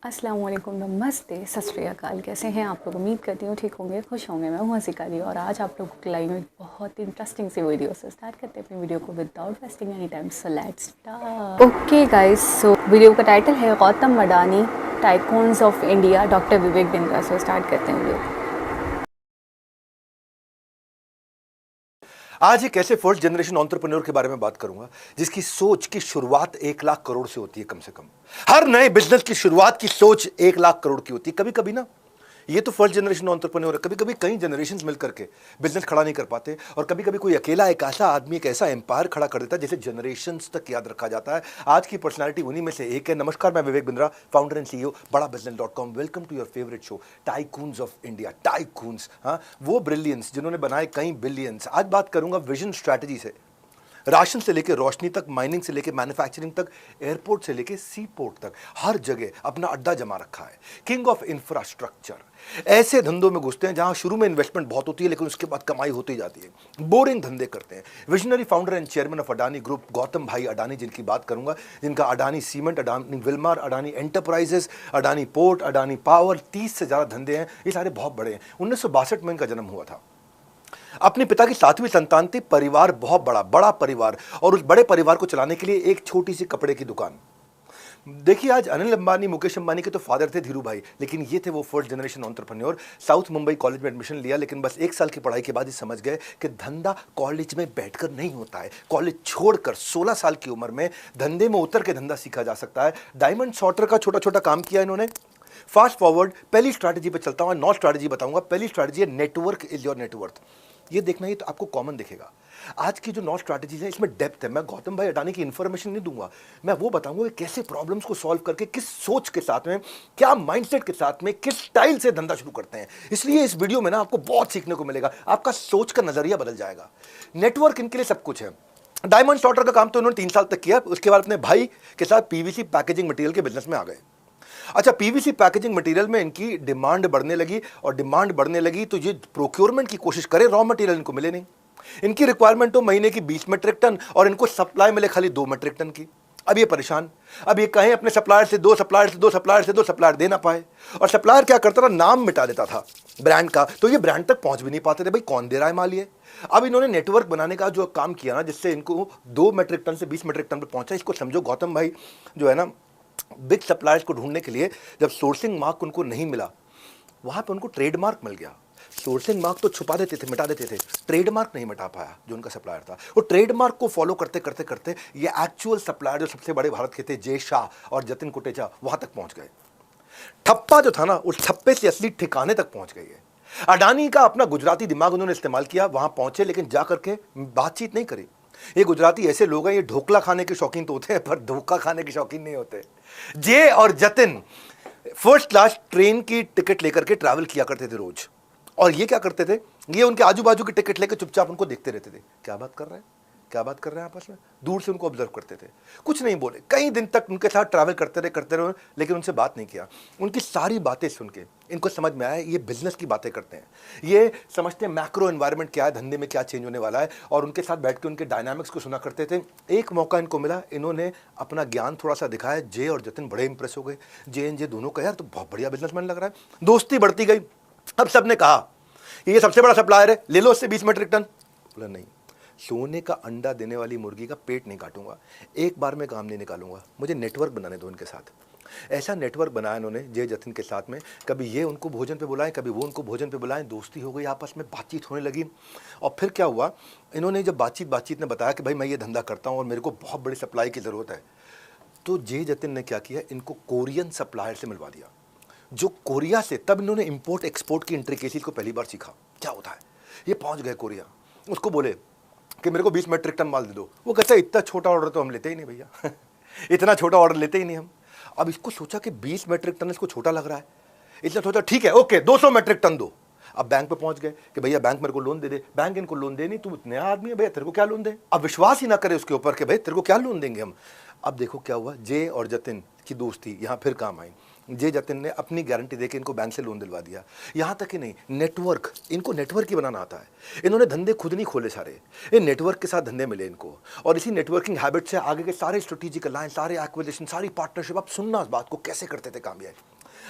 अस्सलाम वालेकुम, नमस्ते, सत श्री अकाल। कैसे हैं आप लोग? उम्मीद करती हूँ ठीक होंगे, खुश होंगे। मैं हूँ हसीकाली और आज आप लोगों को लाई हूँ एक बहुत इंटरेस्टिंग सी वीडियो से। स्टार्ट करते हैं अपनी वीडियो को without wasting any time. So let's start. Okay guys, so video का टाइटल है Gautam Adani tycoons of India, doctor Vivek Bindra. So start करते हैं वीडियो। आज एक ऐसे फर्स्ट जनरेशन एंटरप्रेन्योर के बारे में बात करूंगा जिसकी सोच की शुरुआत 1 लाख करोड़ से होती है। कम से कम हर नए बिजनेस की शुरुआत की सोच 1 लाख करोड़ की होती है। कभी कभी ना ये तो फर्स्ट जनरेशन एंटरप्रेन्योर है, कभी कभी कई जनरेशन मिलकर के बिजनेस खड़ा नहीं कर पाते, और कभी कभी कोई अकेला एक ऐसा आदमी एक ऐसा एम्पायर खड़ा कर देता है जिसे जनरेशंस तक याद रखा जाता है। आज की पर्सनालिटी उन्हीं में से एक है। नमस्कार, मैं Vivek Bindra, founder and CEO Bada business. Welcome to your favourite show tycoons of India. Tycoons, हाँ, वो ब्रिलियंस जिन्होंने बनाए कई बिलियंस। आज बात करूंगा विजन स्ट्रैटेजी से, राशन से लेके रोशनी तक, माइनिंग से लेके मैन्युफैक्चरिंग तक, एयरपोर्ट से लेके सी पोर्ट तक, हर जगह अपना अड्डा जमा रखा है। King of infrastructure. ऐसे धंधों में घुसते हैं जहां शुरू में इन्वेस्टमेंट बहुत होती है लेकिन उसके बाद कमाई होती जाती है। बोरिंग धंधे करते हैं। Visionary founder and chairman of Adani group Gautam bhai Adani, जिनकी बात करूंगा, जिनका Adani cement, Adani Wilmar, Adani enterprises, Adani port, Adani power, 30 से ज्यादा धंधे हैं। ये सारे बहुत बड़े हैं। 1962 में इनका जन्म हुआ था। अपने पिता की 7वीं संतान थी। परिवार बहुत बड़ा परिवार, और उस बड़े परिवार को चलाने के लिए एक छोटी सी कपड़े की दुकान। देखिए, आज अनिल अंबानी, मुकेश अंबानी के तो फादर थे धीरू भाई, लेकिन ये थे वो first generation entrepreneur. South Mumbai college में एडमिशन लिया, लेकिन बस 1 साल की पढ़ाई के बाद ही समझ गए कि धंधा कॉलेज में बैठकर नहीं होता है। कॉलेज छोड़कर 16 साल की उम्र में धंधे में उतर के धंधा सीखा जा सकता है। डायमंड सॉर्टर का छोटा छोटा काम किया इन्होंने। फास्ट फॉरवर्ड, पहली स्ट्रैटेजी पे चलता हूं, 9 स्ट्रैटेजी बताऊंगा। पहली स्ट्रैटेजी है नेटवर्क इज योर नेटवर्थ। ये देखना, ही तो आपको कॉमन दिखेगा। आज की जो 9 स्ट्रैटेजीज है इसमें डेप्थ है। मैं गौतम भाई अडानी की इंफॉर्मेशन नहीं दूंगा, मैं वो बताऊंगा कि कैसे प्रॉब्लम्स को सॉल्व करके, किस सोच के साथ में, क्या माइंडसेट के साथ में, किस स्टाइल से धंधा शुरू करते हैं। इसलिए इस वीडियो में ना आपको बहुत सीखने को मिलेगा, आपका सोच का नजरिया बदल जाएगा। नेटवर्क इनके लिए सब कुछ है। डायमंड सॉर्टर का काम तो इन्होंने 3 साल तक किया, उसके बाद अपने भाई के साथ पीवीसी पैकेजिंग मटेरियल के बिजनेस में आ गए। अच्छा, पीवीसी पैकेजिंग मटेरियल में इनकी डिमांड बढ़ने लगी, और डिमांड बढ़ने लगी तो ये प्रोक्योरमेंट की कोशिश करे, रॉ मटेरियल इनको मिले नहीं। इनकी रिक्वायरमेंट तो महीने की 20 मीट्रिक टन, और इनको सप्लाई मिले खाली 2 मीट्रिक टन की। अब ये परेशान, अब ये कहें अपने सप्लायर से 2 सप्लायर से 2 सप्लायर से 2 सप्लायर दे ना पाए। और सप्लायर क्या करता था, नाम मिटा देता था ब्रांड का, तो ये ब्रांड तक पहुंच भी नहीं पाते थे। भाई कौन दे रहा है माल ये। अब इन्होंने नेटवर्क बनाने का जो काम किया ना, जिससे इनको 2 मीट्रिक टन से 20 मीट्रिक टन पर पहुंचा। इसको समझो, गौतम भाई जो है ना, बिग सप्लायर्स को ढूंढने के लिए जब सोर्सिंग मार्क उनको नहीं मिला, वहां पे उनको ट्रेडमार्क मिल गया। सोर्सिंग मार्क तो छुपा देते थे, मिटा देते थे, ट्रेडमार्क नहीं मिटा पाया जो उनका सप्लायर था। वो ट्रेडमार्क को फॉलो करते करते करते ये एक्चुअल सप्लायर जो सबसे बड़े भारत के थे, जय शाह और जतिन कोटेचा, वहां तक पहुंच गए। ठप्पा जो था ना, उस ठप्पे से असली ठिकाने तक पहुंच गई है। अडानी का अपना गुजराती दिमाग उन्होंने इस्तेमाल किया, वहां पहुंचे, लेकिन जा करके बातचीत नहीं करी। ये गुजराती ऐसे लोग हैं, ये ढोकला खाने के शौकीन तो होते हैं पर धोखा खाने के शौकीन नहीं होते। जे और जतिन फर्स्ट क्लास ट्रेन की टिकट लेकर के ट्रैवल किया करते थे रोज, और ये क्या करते थे, ये उनके आजू बाजू की टिकट लेकर चुपचाप उनको देखते रहते थे। क्या बात कर रहे हैं, क्या बात कर रहे हैं आपस में। दूर से उनको ऑब्जर्व करते थे, कुछ नहीं बोले। कई दिन तक उनके साथ ट्रैवल करते रहे, लेकिन उनसे बात नहीं किया। उनकी सारी बातें सुन के इनको समझ में आया ये बिजनेस की बातें करते हैं, ये समझते हैं मैक्रो एनवायरनमेंट क्या है, धंधे में क्या चेंज होने वाला है, और उनके साथ बैठ के उनके डायनामिक्स को सुना करते थे। एक मौका इनको मिला, इन्होंने अपना ज्ञान थोड़ा सा दिखाया। जे और जतिन बड़े इंप्रेस हो गए। जे एन जे दोनों का, यार तो बहुत बढ़िया बिजनेसमैन लग रहा है। दोस्ती बढ़ती गई। अब सबने कहा ये सबसे बड़ा सप्लायर है, ले लो उससे 20 मीट्रिक टन। बोला नहीं, सोने का अंडा देने वाली मुर्गी का पेट नहीं काटूंगा, एक बार में काम नहीं निकालूंगा, मुझे नेटवर्क बनाने दो इनके साथ। ऐसा नेटवर्क बनाया इन्होंने जय जतिन के साथ में। कभी ये उनको भोजन पे बुलाएं, कभी वो उनको भोजन पे बुलाएं। दोस्ती हो गई, आपस में बातचीत होने लगी। और फिर क्या हुआ, इन्होंने जब बातचीत ने बताया कि भाई मैं ये धंधा करता हूँ और मेरे को बहुत बड़ी सप्लाई की ज़रूरत है, तो जय जतिन ने क्या किया, इनको कोरियन सप्लायर से मिलवा दिया, जो कोरिया से, तब इन्होंने इंपोर्ट एक्सपोर्ट की इंट्रिकेसीज को पहली बार सीखा क्या होता है। ये पहुंच गए कोरिया, उसको बोले कि मेरे को 20 मीट्रिक टन माल दे दो। वो कहता है इतना छोटा ऑर्डर तो हम लेते ही नहीं भैया इतना छोटा ऑर्डर लेते ही नहीं हम। अब इसको सोचा कि 20 मीट्रिक टन इसको छोटा लग रहा है, इसने सोचा ठीक है, ओके 200 मीट्रिक टन दो। अब बैंक पे पहुंच गए कि भैया बैंक मेरे को लोन दे दे। बैंक इनको लोन दे नहीं, तू नया आदमी है भैया, तेरे को क्या लोन दे। अब विश्वास ही ना करे उसके ऊपर कि भाई तेरे को क्या लोन देंगे हम। अब देखो क्या हुआ, जे और जतिन की दोस्ती यहाँ फिर काम आई। जे जतिन ने अपनी गारंटी देके इनको बैंक से लोन दिलवा दिया। यहाँ तक ही नहीं, नेटवर्क, इनको नेटवर्क ही बनाना आता है। इन्होंने धंधे खुद नहीं खोले सारे, ये नेटवर्क के साथ धंधे मिले इनको, और इसी नेटवर्किंग हैबिट से आगे के सारे स्ट्रेटेजिक अलायंस, सारे एक्विजिशन, सारी पार्टनरशिप, आप सुनना उस बात को कैसे करते थे काम ये।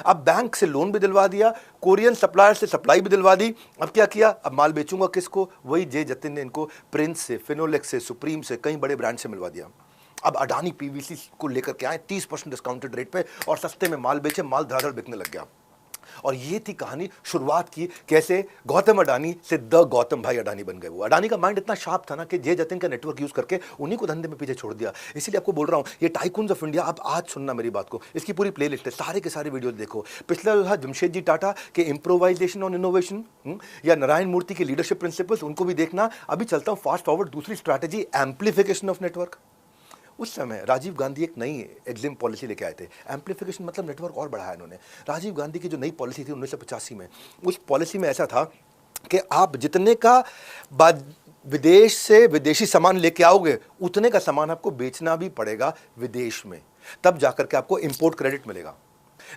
अब बैंक से लोन भी दिलवा दिया, कोरियन सप्लायर से सप्लाई भी दिलवा दी। अब क्या किया, अब माल बेचूंगा किसको, वही जे जतिन ने इनको प्रिंस से, फिनोलेक्स से, सुप्रीम से, कई बड़े ब्रांड से मिलवा दिया। अब अडानी पीवीसी को लेकर के आए 30% डिस्काउंटेड रेट पे और सस्ते में माल बेचे, माल धड़ाधड़ बिकने लग गया। और ये थी कहानी, शुरुआत की कैसे गौतम अडानी से द गौतम भाई अडानी बन गए। वो अडानी का माइंड इतना शार्प था ना कि जे जतिन का नेटवर्क यूज करके उन्हीं को धंधे में पीछे छोड़ दिया। इसीलिए आपको बोल रहा हूं, ये टाइकून्स ऑफ इंडिया, आप आज सुनना मेरी बात को, इसकी पूरी प्लेलिस्ट है, सारे के सारे वीडियो देखो। पिछला जो था जमशेद जी टाटा के इम्प्रोवाइजेशन ऑन इनोवेशन, या नारायण मूर्ति के लीडरशिप प्रिंसिपल्स, उनको भी देखना। अभी चलता हूं फास्ट फॉरवर्ड, दूसरी स्ट्रैटेजी एम्प्लीफिकेशन ऑफ नेटवर्क। उस समय राजीव गांधी एक नई एग्जिम पॉलिसी लेके आए थे, एम्प्लीफिकेशन मतलब नेटवर्क और बढ़ाया इन्होंने। राजीव गांधी की जो नई पॉलिसी थी 1985 में, उस पॉलिसी में ऐसा था कि आप जितने का विदेश से विदेशी सामान लेके आओगे, उतने का सामान आपको बेचना भी पड़ेगा विदेश में, तब जाकर के आपको इंपोर्ट क्रेडिट मिलेगा,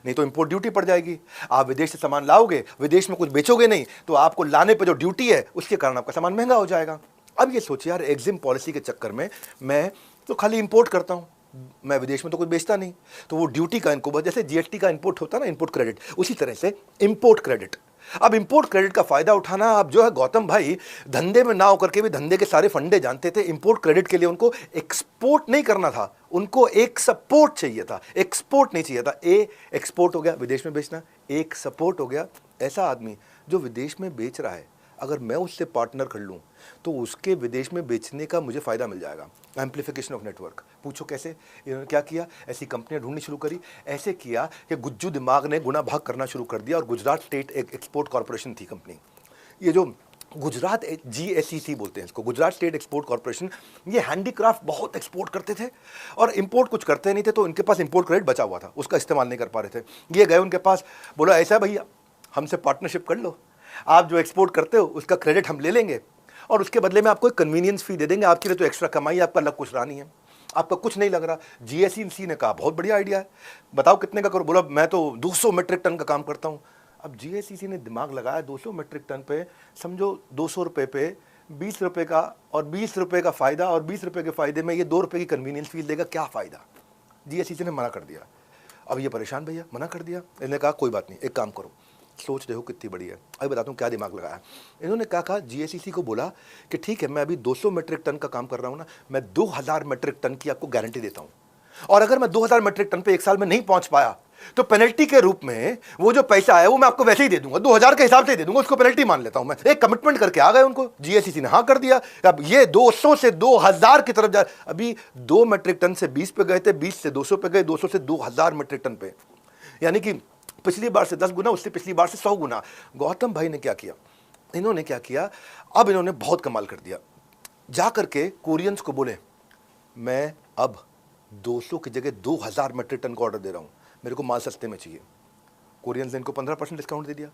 नहीं तो इंपोर्ट ड्यूटी पड़ जाएगी। आप विदेश से सामान लाओगे, विदेश में कुछ बेचोगे नहीं, तो आपको लाने पे जो ड्यूटी है उसके कारण आपका सामान महंगा हो जाएगा। अब ये सोचिए यार, एग्जिम पॉलिसी के चक्कर में मैं तो खाली इंपोर्ट करता हूं, मैं विदेश में तो कुछ बेचता नहीं, तो वो ड्यूटी का इनको, जैसे जीएसटी का इंपोर्ट होता है ना, इंपोर्ट क्रेडिट, उसी तरह से इंपोर्ट क्रेडिट। अब इंपोर्ट क्रेडिट का फायदा उठाना, अब जो है गौतम भाई धंधे में ना होकर के भी धंधे के सारे फंडे जानते थे। इंपोर्ट क्रेडिट के लिए उनको एक्सपोर्ट नहीं करना था, उनको एक सपोर्ट चाहिए था, एक्सपोर्ट नहीं चाहिए था। एक्सपोर्ट हो गया, विदेश में बेचना, एक सपोर्ट हो गया। ऐसा आदमी जो विदेश में बेच रहा है, अगर मैं उससे पार्टनर कर लूं तो उसके विदेश में बेचने का मुझे फायदा मिल जाएगा। Amplification of network. पूछो कैसे, इन्होंने क्या किया, ऐसी कंपनियां ढूंढनी शुरू करी। ऐसे किया कि गुज्जू दिमाग ने गुना भाग करना शुरू कर दिया, और गुजरात स्टेट एक्सपोर्ट कॉर्पोरेशन थी कंपनी। ये जो गुजरात GSEC बोलते हैं इसको, गुजरात स्टेट एक्सपोर्ट कॉर्पोरेशन, ये हैंडीक्राफ्ट बहुत एक्सपोर्ट करते थे और इंपोर्ट कुछ करते नहीं थे, तो इनके पास इंपोर्ट क्रेडिट बचा हुआ था, उसका इस्तेमाल नहीं कर पा रहे थे। ये गए उनके पास, बोला ऐसा भैया हमसे पार्टनरशिप कर लो, आप जो एक्सपोर्ट करते हो उसका क्रेडिट हम ले लेंगे और उसके बदले में आपको एक कन्वीनियंस फी दे देंगे, आपके लिए तो एक्स्ट्रा कमाई, आपका लग कुछ रहा नहीं है, आपका कुछ नहीं लग रहा। GSEC ने कहा बहुत बढ़िया आइडिया है, बताओ कितने का करो। बोला मैं तो 200 मीट्रिक टन का काम करता हूँ। अब GSEC ने दिमाग लगाया, 200 मीट्रिक टन पे समझो 200 रुपये पे 20 रुपये का, और 20 रुपये का फायदा, और 20 रुपये के फायदे में ये 2 रुपये की कन्वीनियंस फी देगा, क्या फायदा। GSEC ने मना कर दिया। अब ये परेशान, भैया मना कर दिया। इन्होंने कहा कोई बात नहीं, एक काम करो, सोच देखो कितनी बड़ी है। अभी बताता हूँ क्या दिमाग लगाया इन्होंने। क्या कहा, GSEC को बोला कि ठीक है, मैं अभी 200 मीट्रिक टन का काम कर रहा हूँ ना, मैं 2000 मीट्रिक टन की आपको गारंटी देता हूँ, और अगर मैं 2000 मीट्रिक टन पे एक साल में नहीं पहुंच पाया तो पेनल्टी के रूप में वो जो पैसा है वो मैं आपको वैसे ही दे दूंगा, 2000 के हिसाब से दे दूंगा, उसको पेनल्टी मान लेता हूं मैं। एक कमिटमेंट करके आ गए उनको, GSEC ने हाँ कर दिया। अब ये 200 से 2000 की तरफ जा, अभी 2 मीट्रिक टन से 20 पे गए थे, 20 से 200 पे गए, 200 से 2000 मीट्रिक टन पे, यानी कि पिछली बार से 10 गुना, उससे पिछली बार से 100 गुना। गौतम भाई ने क्या किया, इन्होंने क्या किया, अब इन्होंने बहुत कमाल कर दिया। जाकर के कोरियंस को बोले मैं अब 200 की जगह 2000 मीट्रिक टन का ऑर्डर दे रहा हूं, मेरे को माल सस्ते में चाहिए। कोरियंस ने इनको 15% डिस्काउंट दे दिया।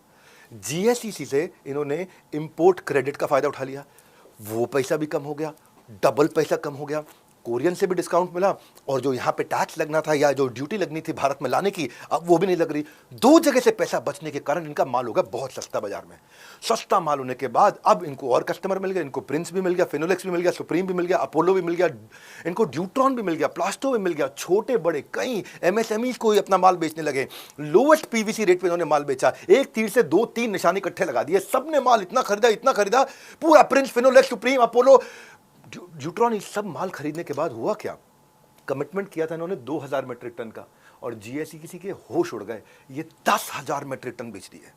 GSEC से इन्होंने इंपोर्ट क्रेडिट का फायदा उठा लिया, वो पैसा भी कम हो गया, डबल पैसा कम हो गया। कोरियन से भी डिस्काउंट मिला, और जो यहाँ पे टैक्स लगना था या जो ड्यूटी लगनी थी भारत में लाने की, अब वो भी नहीं लग रही। 2 जगह से पैसा बचने के कारण इनका माल होगा बहुत सस्ता बाजार में। सस्ता माल होने के बाद अब इनको और कस्टमर मिल गए, इनको प्रिंस भी मिल गया, फिनोलेक्स भी मिल गया, सुप्रीम भी मिल गया, अपोलो भी मिल गया, इनको ड्यूट्रॉन भी मिल गया, प्लास्टो भी मिल गया। छोटे बड़े कई MSMEs को ही अपना माल बेचने लगे। लोवेस्ट PVC रेट पे इन्होंने माल बेचा, एक तीर से 2-3 निशाने इकट्ठे लगा दिए। सबने माल इतना खरीदा, पूरा Prince, Finolex, supreme, Apollo, deuteron, सब माल खरीदने के बाद हुआ क्या, कमिटमेंट किया था इन्होंने 2000 मीट्रिक टन का, और GSEC के होश उड़ गए, ये 10,000 मीट्रिक टन बेच दिए।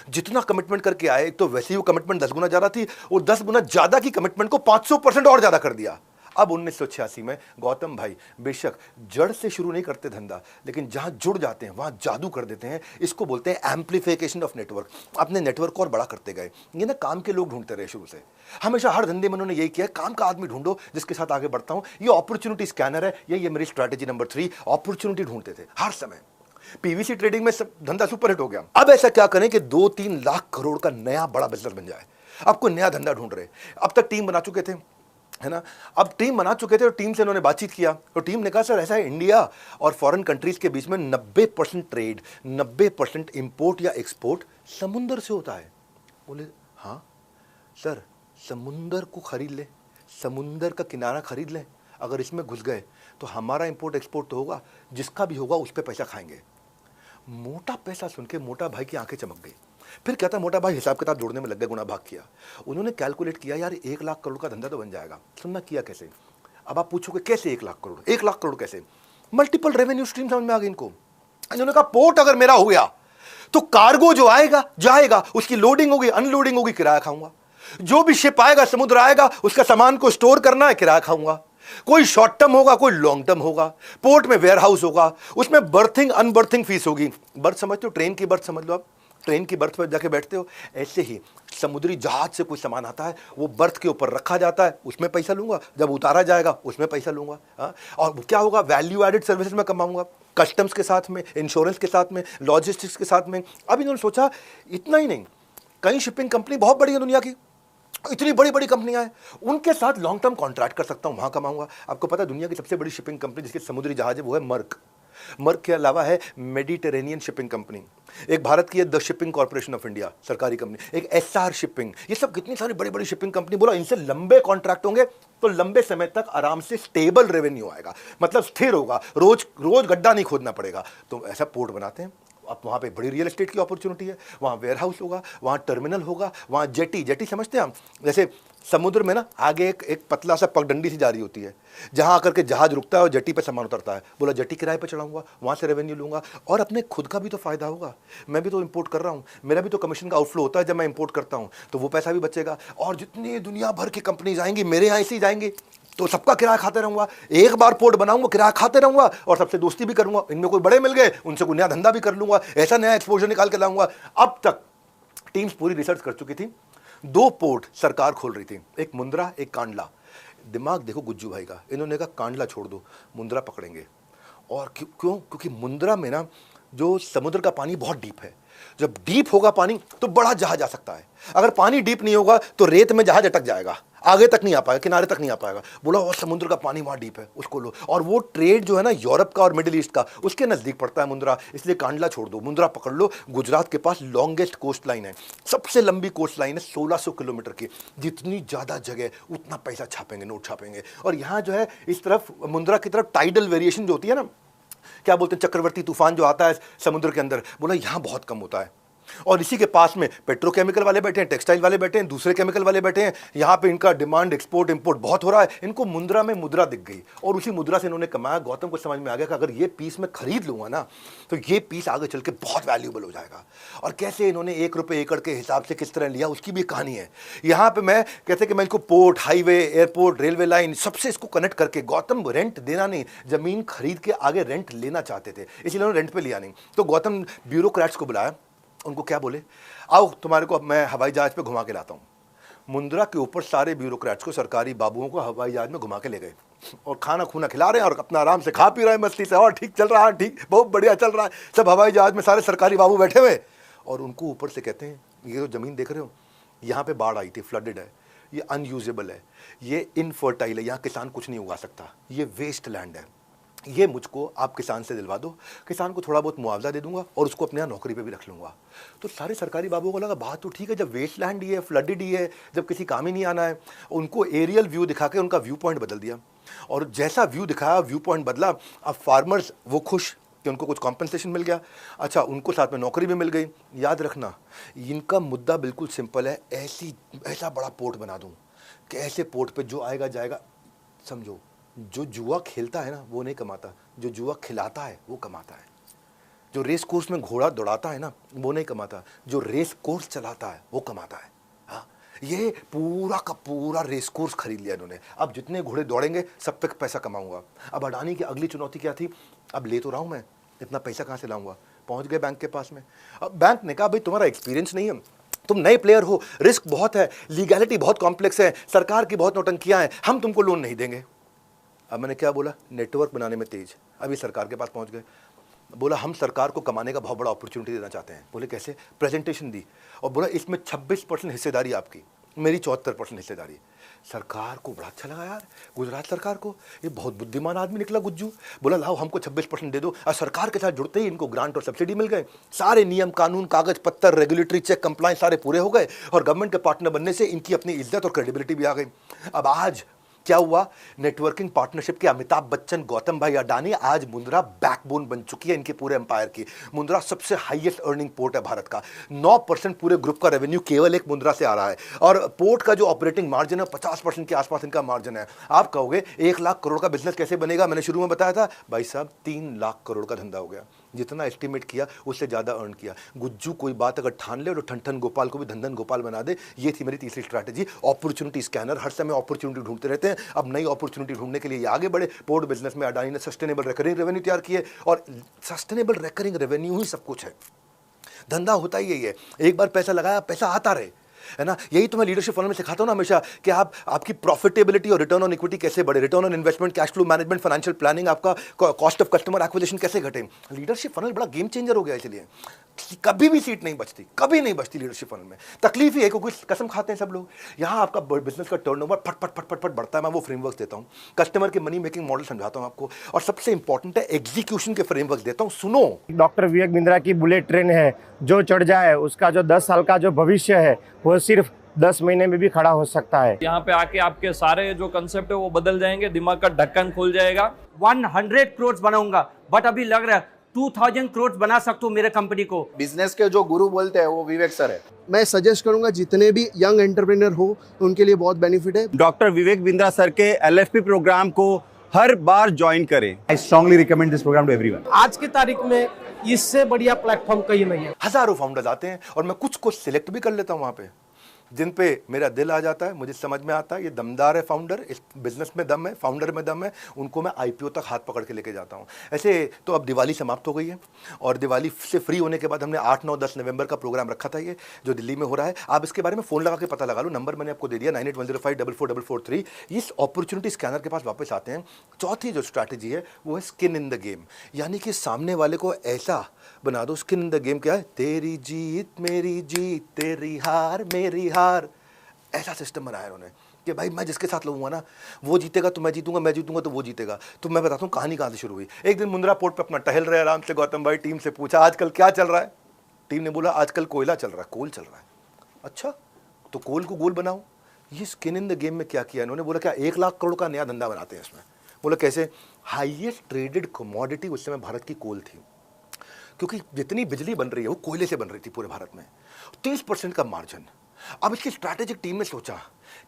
जितना कमिटमेंट करके आए, एक तो वैसे ही वो कमिटमेंट 10 गुना ज्यादा थी, और 10 गुना ज्यादा की कमिटमेंट को 500% और ज्यादा कर दिया। अब 1986 में गौतम भाई बेशक जड़ से शुरू नहीं करते धंधा, लेकिन जहां जुड़ जाते हैं वहां जादू कर देते हैं। इसको बोलते हैं एम्प्लीफिकेशन ऑफ नेटवर्क। अपने नेटवर्क को और बड़ा करते गए। ये ना काम के लोग ढूंढते रहे शुरू से, हमेशा हर धंधे में उन्होंने यही किया, काम का आदमी ढूंढो जिसके साथ आगे बढ़ता हूं। ये अपॉर्चुनिटी स्कैनर है, ये मेरी स्ट्रैटेजी नंबर 3, अपॉर्चुनिटी ढूंढते थे हर समय। पीवीसी ट्रेडिंग में सब धंधा सुपरहिट हो गया। अब ऐसा क्या करें कि 2-3 लाख करोड़ का नया बड़ा बिजनेस बन जाए। अब कोई नया धंधा ढूंढ रहे। अब तक टीम बना चुके थे, है ना। अब टीम बना चुके थे और टीम से इन्होंने बातचीत किया तो टीम ने कहा सर ऐसा है, इंडिया और फॉरेन कंट्रीज के बीच में 90% ट्रेड, 90% इंपोर्ट या एक्सपोर्ट समुंदर से होता है। बोले हाँ सर, समुंदर को खरीद ले, समुंदर का किनारा खरीद लें, अगर इसमें घुस गए तो हमारा इंपोर्ट एक्सपोर्ट तो होगा, जिसका भी होगा उस पर पैसा खाएंगे। मोटा पैसा सुन के मोटा भाई की आंखें चमक गई। फिर कहता मोटा भाई हिसाब किताब जोड़ने में लग गए, गुना भाग किया। उन्होंने कैलकुलेट किया यार 1 लाख करोड़ का धंधा तो बन जाएगा। सुनना किया कैसे? अब आप पूछोगे कैसे 1 लाख करोड़, 1 लाख करोड़ कैसे? मल्टीपल रेवेन्यू स्ट्रीम समझ में आ गई इनको। इन्होंने कहा पोर्ट अगर मेरा हो गया तो कार्गो जो आएगा जाएगा, उसकी लोडिंग होगी, अनलोडिंग होगी, किराया खाऊंगा। जो भी शिप आएगा, समुद्र आएगा, उसका सामान को स्टोर करना है, किराया खाऊंगा। कोई शॉर्ट टर्म होगा, कोई लॉन्ग टर्म होगा। पोर्ट में वेयर हाउस होगा, उसमें बर्थिंग अनबर्थिंग फीस होगी। बर्थ समझते हो, ट्रेन की बर्थ समझ लो आप, ट्रेन की बर्थ पर जाके बैठते हो, ऐसे ही समुद्री जहाज से कोई सामान आता है, वो बर्थ के ऊपर रखा जाता है, उसमें पैसा लूंगा, जब उतारा जाएगा उसमें पैसा लूंगा। हाँ? और क्या होगा, वैल्यू एडेड सर्विसेज में कमाऊंगा, कस्टम्स के साथ में, इंश्योरेंस के साथ में, लॉजिस्टिक्स के साथ में। अब इन्होंने सोचा इतना ही नहीं, कई शिपिंग कंपनी बहुत बड़ी है दुनिया की, इतनी बड़ी बड़ी कंपनियां हैं, उनके साथ लॉन्ग टर्म कॉन्ट्रैक्ट कर सकता हूं, वहां कमाऊंगा। आपको पता है दुनिया की सबसे बड़ी शिपिंग कंपनी जिसके समुद्री जहाज है वो है मर्क। मर्क के अलावा है मेडिटेरेनियन शिपिंग कंपनी, एक भारत की है the shipping corporation of India, सरकारी कंपनी, एक एसआर शिपिंग। ये सब कितनी सारी बड़ी बड़ी शिपिंग कंपनी। बोला इनसे लंबे कॉन्ट्रैक्ट होंगे तो लंबे समय तक आराम से स्टेबल रेवेन्यू आएगा, मतलब स्थिर होगा, रोज रोज गड्ढा नहीं खोदना पड़ेगा। तो ऐसा पोर्ट बनाते हैं। अब वहाँ पे बड़ी रियल एस्टेट की अपॉर्चुनिटी है, वहाँ वेयर हाउस होगा, वहाँ टर्मिनल होगा, वहाँ जेटी, जेटी समझते हैं हम, जैसे समुद्र में ना आगे एक पतला सा पगडंडी सी जारी होती है, जहाँ आकर के जहाज रुकता है और जेटी पे सामान उतरता है। बोला जेटी किराए पे चढ़ाऊंगा, वहाँ से रेवेन्यू लूंगा और अपने खुद का भी तो फायदा होगा। मैं भी तो इंपोर्ट कर रहा हूँ, मेरा भी तो कमीशन का आउटफ्लो होता है जब मैं इंपोर्ट करता हूँ, तो वो पैसा भी बचेगा। और जितनी दुनिया भर की कंपनीज आएंगी मेरे यहाँ ऐसी जाएंगी, तो सबका किराया खाते रहूंगा। एक बार पोर्ट बनाऊंगा, किराया खाते रहूंगा और सबसे दोस्ती भी करूंगा। इनमें कोई बड़े मिल गए, उनसे कोई नया धंधा भी कर लूंगा, ऐसा नया एक्सपोजर निकाल के लाऊंगा। अब तक टीम्स पूरी रिसर्च कर चुकी थी। 2 पोर्ट सरकार खोल रही थी, एक मुंद्रा, एक कांडला। दिमाग देखो गुज्जू भाई का, इन्होंने कहा कांडला छोड़ दो, मुंद्रा पकड़ेंगे। और क्यों? क्योंकि मुंद्रा में ना जो समुद्र का पानी बहुत डीप है, जब डीप होगा पानी तो बड़ा जहाज आ सकता है। अगर पानी डीप नहीं होगा तो रेत में जहाज अटक जाएगा, आगे तक नहीं आ पाएगा, किनारे तक नहीं आ पाएगा। बोला और समुद्र का पानी वहाँ डीप है, उसको लो। और वो ट्रेड जो है ना यूरोप का और मिडिल ईस्ट का, उसके नज़दीक पड़ता है मुंद्रा, इसलिए कांडला छोड़ दो, मुंद्रा पकड़ लो। गुजरात के पास लॉन्गेस्ट कोस्ट लाइन है, सबसे लंबी कोस्ट लाइन है, 1600 किलोमीटर की। जितनी ज़्यादा जगह उतना पैसा छापेंगे, नोट छापेंगे। और यहाँ जो है इस तरफ मुंद्रा की तरफ टाइडल वेरिएशन जो होती है ना, क्या बोलते हैं, चक्रवर्ती तूफान जो आता है समुद्र के अंदर, बोला यहाँ बहुत कम होता है। और इसी के पास में पेट्रोकेमिकल वाले बैठे हैं, टेक्सटाइल वाले बैठे हैं, दूसरे केमिकल वाले बैठे हैं। यहाँ पे इनका डिमांड एक्सपोर्ट इंपोर्ट बहुत हो रहा है। इनको मुद्रा में मुद्रा दिख गई और उसी मुद्रा से इन्होंने कमाया। गौतम को समझ में आ गया कि अगर ये पीस मैं खरीद लूंगा ना तो ये पीस आगे चल के बहुत वैल्यूबल हो जाएगा। और कैसे इन्होंने 1 रुपये एकड़ के हिसाब से किस तरह लिया, उसकी भी कहानी है। यहाँ पे मैं कहते कि मैं इनको port, highway, airport, railway line सबसे इसको कनेक्ट करके, गौतम रेंट देना नहीं, जमीन खरीद के आगे रेंट लेना चाहते थे, इसलिए उन्होंने रेंट पे लिया नहीं। तो गौतम ब्यूरोक्रेट्स को बुलाया, उनको क्या बोले, आओ तुम्हारे को मैं हवाई जहाज पे घुमा के लाता हूँ। मुंद्रा के ऊपर सारे ब्यूरोक्रेट्स को, सरकारी बाबुओं को हवाई जहाज में घुमा के ले गए और खाना खूना खिला रहे हैं और अपना आराम से खा पी रहे हैं मस्ती से, और ठीक चल रहा है, ठीक बहुत बढ़िया चल रहा है। सब हवाई जहाज में सारे सरकारी बाबू बैठे हुए और उनको ऊपर से कहते हैं, ये जो ज़मीन देख रहे हो, यहाँ पे बाढ़ आई थी, फ्लडेड है, ये अनयूजेबल है, ये इनफर्टाइल है, यहाँ किसान कुछ नहीं उगा सकता, ये वेस्ट लैंड है, ये मुझको आप किसान से दिलवा दो, किसान को थोड़ा बहुत मुआवजा दे दूंगा और उसको अपने यहाँ नौकरी पे भी रख लूंगा। तो सारे सरकारी बाबुओं को लगा बात तो ठीक है, जब वेस्ट लैंड ही है, फ्लडेड ही है, जब किसी काम ही नहीं आना है। उनको एरियल व्यू दिखा के उनका व्यू पॉइंट बदल दिया और जैसा व्यू दिखाया व्यू पॉइंट बदला। अब फार्मर्स वो खुश कि उनको कुछ कॉम्पनसेशन मिल गया, अच्छा उनको साथ में नौकरी भी मिल गई। याद रखना इनका मुद्दा बिल्कुल सिंपल है, ऐसा बड़ा पोर्ट बना दूँ कि ऐसे पोर्ट पर जो आएगा जाएगा। समझो, जो जुआ खेलता है ना वो नहीं कमाता, जो जुआ खिलाता है वो कमाता है। जो रेस कोर्स में घोड़ा दौड़ाता है ना वो नहीं कमाता, जो रेस कोर्स चलाता है वो कमाता है। हाँ, ये पूरा का पूरा रेस कोर्स खरीद लिया इन्होंने। अब जितने घोड़े दौड़ेंगे सब पे पैसा कमाऊंगा। अब अडानी की अगली चुनौती क्या थी, अब ले तो रहा हूँ मैं, इतना पैसा कहाँ से लाऊंगा। पहुँच गए बैंक के पास में। अब बैंक ने कहा भाई तुम्हारा एक्सपीरियंस नहीं है, तुम नए प्लेयर हो, रिस्क बहुत है, लीगैलिटी बहुत कॉम्प्लेक्स है, सरकार की बहुत नौटंकियाँ हैं, हम तुमको लोन नहीं देंगे। अब मैंने क्या बोला, नेटवर्क बनाने में तेज। अभी सरकार के पास पहुंच गए, बोला हम सरकार को कमाने का बहुत बड़ा अपॉर्चुनिटी देना चाहते हैं। बोले कैसे? प्रेजेंटेशन दी और बोला इसमें 26% हिस्सेदारी आपकी, मेरी 74% हिस्सेदारी। सरकार को बड़ा अच्छा लगा यार, गुजरात सरकार को, ये बहुत बुद्धिमान आदमी निकला गुज्जू। बोला लाओ हमको 26% दे दो। और सरकार के साथ जुड़ते ही इनको ग्रांट और सब्सिडी मिल गए, सारे नियम कानून कागज पत्तर रेगुलेटरी चेक कंप्लायंस सारे पूरे हो गए और गवर्नमेंट के पार्टनर बनने से इनकी अपनी इज्जत और क्रेडिबिलिटी भी आ गई। अब आज क्या हुआ? नेटवर्किंग पार्टनरशिप के अमिताभ बच्चन, गौतम भाई अडानी, आज मुंद्रा बैकबोन बन चुकी है इनके पूरे एम्पायर की। मुंद्रा सबसे हाईएस्ट अर्निंग पोर्ट है भारत का, 9% पूरे ग्रुप का रेवेन्यू केवल एक मुंद्रा से आ रहा है और पोर्ट का जो ऑपरेटिंग मार्जिन है 50% के आसपास इनका मार्जिन है। आप कहोगे 1 लाख करोड़ का बिजनेस कैसे बनेगा? मैंने शुरू में बताया था भाई साहब 3 लाख करोड़ का धंधा हो गया। जितना एस्टिमेट किया उससे ज़्यादा अर्न किया। गुज्जू कोई बात अगर ठान ले और ठन गोपाल को भी धन गोपाल बना दे। ये थी मेरी तीसरी स्ट्रैटेजी, अपॉर्चुनिटी स्कैनर। हर समय अपॉर्चुनिटी ढूंढते रहते हैं। अब नई अपॉर्चुनिटी ढूंढने के लिए ये आगे बढ़े। पोर्ट बिजनेस में अडानी ने सस्टेनेबल रिकरिंग रेवेन्यू तैयार किए और सस्टेनेबल रिकरिंग रेवेन्यू ही सब कुछ है। धंधा होता ही यही है, एक बार पैसा लगाया पैसा आता रहे, है ना। यही तो मैं लीडरशिप फनल में सिखाता हूं ना हमेशा कि आपकी प्रॉफिटेबिलिटी और रिटर्न ऑन इक्विटी कैसे बढ़े, return on investment, cash flow management, financial planning, आपका कॉस्ट ऑफ कस्टमर एक्विजिशन कैसे घटे। लीडरशिप फनल बड़ा गेम चेंजर हो गया, इसलिए कभी भी सीट नहीं बचती, कभी नहीं बचती लीडरशिप फनल में। तकलीफ ही है क्योंकि कसम खाते हैं सब लोग। यहाँ आपका बिजनेस का टर्नओवर फट फट फट फट फट बढ़ता है। मैं वो फ्रेमवर्क देता हूँ, कस्टमर के मनी मेकिंग मॉडल समझाता हूँ आपको, और सबसे इंपॉर्टेंट है एग्जीक्यूशन के फ्रेमवर्क देता हूँ। सुनो, डॉक्टर विवेक बिंद्रा की बुलेट ट्रेन है, जो चढ़ जाए उसका जो 10 साल का जो भविष्य है वो सिर्फ 10 महीने में भी खड़ा हो सकता है। यहाँ पे आके आपके सारे जो कंसेप्ट है वो बदल जाएंगे, दिमाग का ढक्कन खुल जाएगा। 100 करोड़ बनाऊंगा, बट अभी लग रहा है 2000 करोड़ बना सकता हूँ मेरे कंपनी को। बिजनेस के जो गुरु बोलते हैं वो विवेक सर है। मैं सजेस्ट करूंगा जितने भी यंग एंटरप्रेन्योर हो उनके लिए बहुत बेनिफिट है। डॉक्टर विवेक बिंद्रा सर के LFP प्रोग्राम को हर बार ज्वाइन करें। I strongly recommend this program to everyone. आज की तारीख में इससे बढ़िया प्लेटफॉर्म कहीं नहीं है। हजारों फाउंडर्स आते हैं और मैं कुछ को सिलेक्ट भी कर लेता हूं वहां पे, जिन पे मेरा दिल आ जाता है, मुझे समझ में आता है ये दमदार है फाउंडर, इस बिजनेस में दम है, फाउंडर में दम है, उनको मैं IPO तक हाथ पकड़ के लेके जाता हूँ। ऐसे तो अब दिवाली समाप्त हो गई है और दिवाली से फ्री होने के बाद हमने 8, 9, 10 नवंबर का प्रोग्राम रखा था, ये जो दिल्ली में हो रहा है। आप इसके बारे में फ़ोन लगा के पता लगा लो, नंबर मैंने आपको दे दिया 9810544443। इस अपॉर्चुनिटी स्कैनर के पास वापस आते हैं। चौथी जो स्ट्रैटेजी है वो है स्किन इन द गेम, यानी कि सामने वाले को ऐसा बना दो। स्किन इन द गेम क्या है? तेरी जीत मेरी जीत, तेरी हार मेरी हार, ऐसा सिस्टम बनाया उन्होंने कि भाई मैं जिसके साथ लूँगा ना वो जीतेगा तो मैं जीतूंगा, मैं जीतूंगा तो वो जीतेगा। तो मैं बताता हूँ कहानी कहाँ से शुरू हुई। एक दिन मुंद्रा पोर्ट पे अपना टहल रहे आराम से, गौतम भाई टीम से पूछा आजकल क्या चल रहा है। टीम ने बोला आजकल कोयला चल रहा है, कोल चल रहा है। अच्छा तो कोल को गोल बनाओ। ये स्किन इन द गेम में क्या किया इन्होंने? बोला क्या 1 लाख करोड़ का नया धंधा बनाते हैं इसमें। बोला कैसे? हाईएस्ट ट्रेडेड कमोडिटी उस समय भारत की कोल थी, क्योंकि जितनी बिजली बन रही है वो कोयले से बन रही थी पूरे भारत में, 30% का मार्जिन। अब इसकी स्ट्रैटेजिक टीम ने सोचा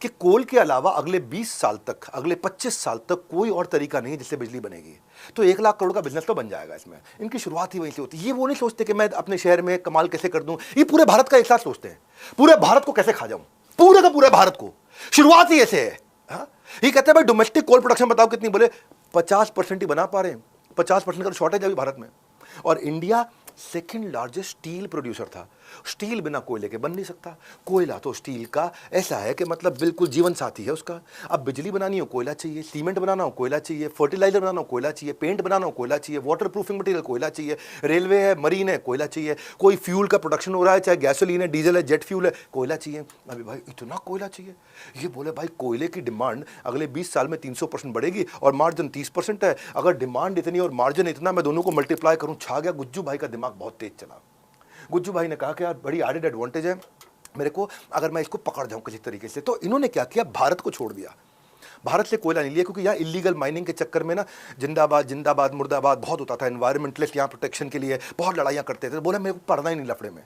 कि कोल के अलावा अगले 20 साल तक, अगले 25 साल तक कोई और तरीका नहीं है जिससे बिजली बनेगी, तो 1 लाख करोड़ का बिजनेस तो बन जाएगा इसमें। इनकी शुरुआत ही वहीं से होती है। ये वो नहीं सोचते कि मैं अपने शहर में कमाल कैसे कर दूं, ये पूरे भारत का एक साथ सोचते हैं, पूरे भारत को कैसे खा जाऊं, पूरे का पूरे भारत को। शुरुआत ही ऐसे है। हाँ? ये कहते हैं भाई डोमेस्टिक कोल प्रोडक्शन बताओ कितनी? बोले 50% ही बना पा रहे हैं, 50% का शॉर्टेज है अभी भारत में। और India second largest steel producer था। स्टील बिना कोयले के बन नहीं सकता। कोयला तो स्टील का ऐसा है कि मतलब बिल्कुल जीवन साथी है उसका। अब बिजली बनानी हो कोयला चाहिए, सीमेंट बनाना हो कोयला चाहिए, फर्टिलाइजर बनाना हो कोयला चाहिए, पेंट बनाना हो कोयला चाहिए, वाटर प्रूफिंग मटेरियल कोयला चाहिए, रेलवे है, मरीन है, कोयला चाहिए, कोई फ्यूल का प्रोडक्शन हो रहा है, चाहे गैसोलीन है, डीजल है, जेट फ्यूल है, कोयला चाहिए। अभी भाई इतना कोयला चाहिए। ये बोले भाई कोयले की डिमांड अगले 20 साल में 300% बढ़ेगी और मार्जिन 30% है। अगर डिमांड इतनी और मार्जिन इतना, मैं दोनों को मल्टीप्लाई करूँ, छा गया। गुज्जू भाई का दिमाग बहुत तेज चला। गुज्जू भाई ने कहा कि यार बड़ी एडेड एडवांटेज है मेरे को अगर मैं इसको पकड़ जाऊं किसी तरीके से। तो इन्होंने क्या किया? भारत को छोड़ दिया, भारत से कोयला नहीं लिया, क्योंकि यहाँ इलीगल माइनिंग के चक्कर में ना जिंदाबाद जिंदाबाद मुर्दाबाद बहुत होता था। एनवायरमेंटलिस्ट यहाँ प्रोटेक्शन के लिए बहुत लड़ाइयाँ करते थे। बोला मेरे को पढ़ना ही नहीं लफड़े में।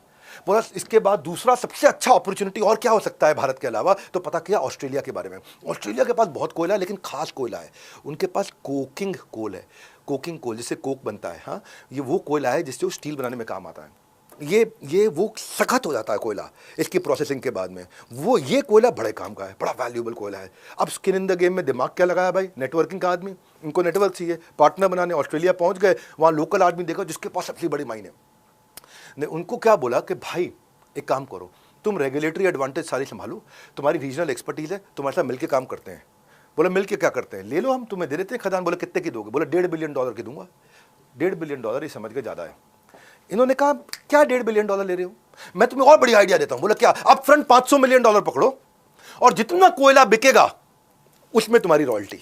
बोला इसके बाद दूसरा सबसे अच्छा अपॉर्चुनिटी और क्या हो सकता है भारत के अलावा? तो पता किया ऑस्ट्रेलिया के बारे में। ऑस्ट्रेलिया के पास बहुत कोयला है, लेकिन खास कोयला है। उनके पास कोकिंग कोल है, कोकिंग कोल जिससे कोक बनता है। हाँ, ये वो कोयला है जिससे वो स्टील बनाने में काम आता है। ये वो सख्त हो जाता है कोयला इसकी प्रोसेसिंग के बाद में। वो ये कोयला बड़े काम का है, बड़ा वैल्यूएबल कोयला है। अब स्किन इन द गेम में दिमाग क्या लगाया भाई? नेटवर्किंग का आदमी। इनको नेटवर्क चाहिए, पार्टनर बनाने। ऑस्ट्रेलिया पहुंच गए, वहाँ लोकल आदमी देखा जिसके पास सबसे बड़ी माइन है। ने उनको क्या बोला कि भाई एक काम करो, तुम रेगुलेटरी एडवांटेज सारी संभालो, तुम्हारी रीजनल एक्सपर्टीज है, तुम्हारे साथ मिलकर काम करते हैं। बोला मिलकर क्या करते हैं? ले लो, हम तुम्हें दे देते हैं खदान। बोले कितने की दोगे? बोले $1.5 बिलियन की दूंगा। $1.5 बिलियन ये समझ के ज़्यादा है। इन्होंने कहा क्या $1.5 बिलियन ले रहे हो, मैं तुम्हें और बड़ी आइडिया देता हूं। बोला क्या, अप फ्रंट $500 मिलियन पकड़ो और जितना कोयला बिकेगा उसमें तुम्हारी रॉयल्टी,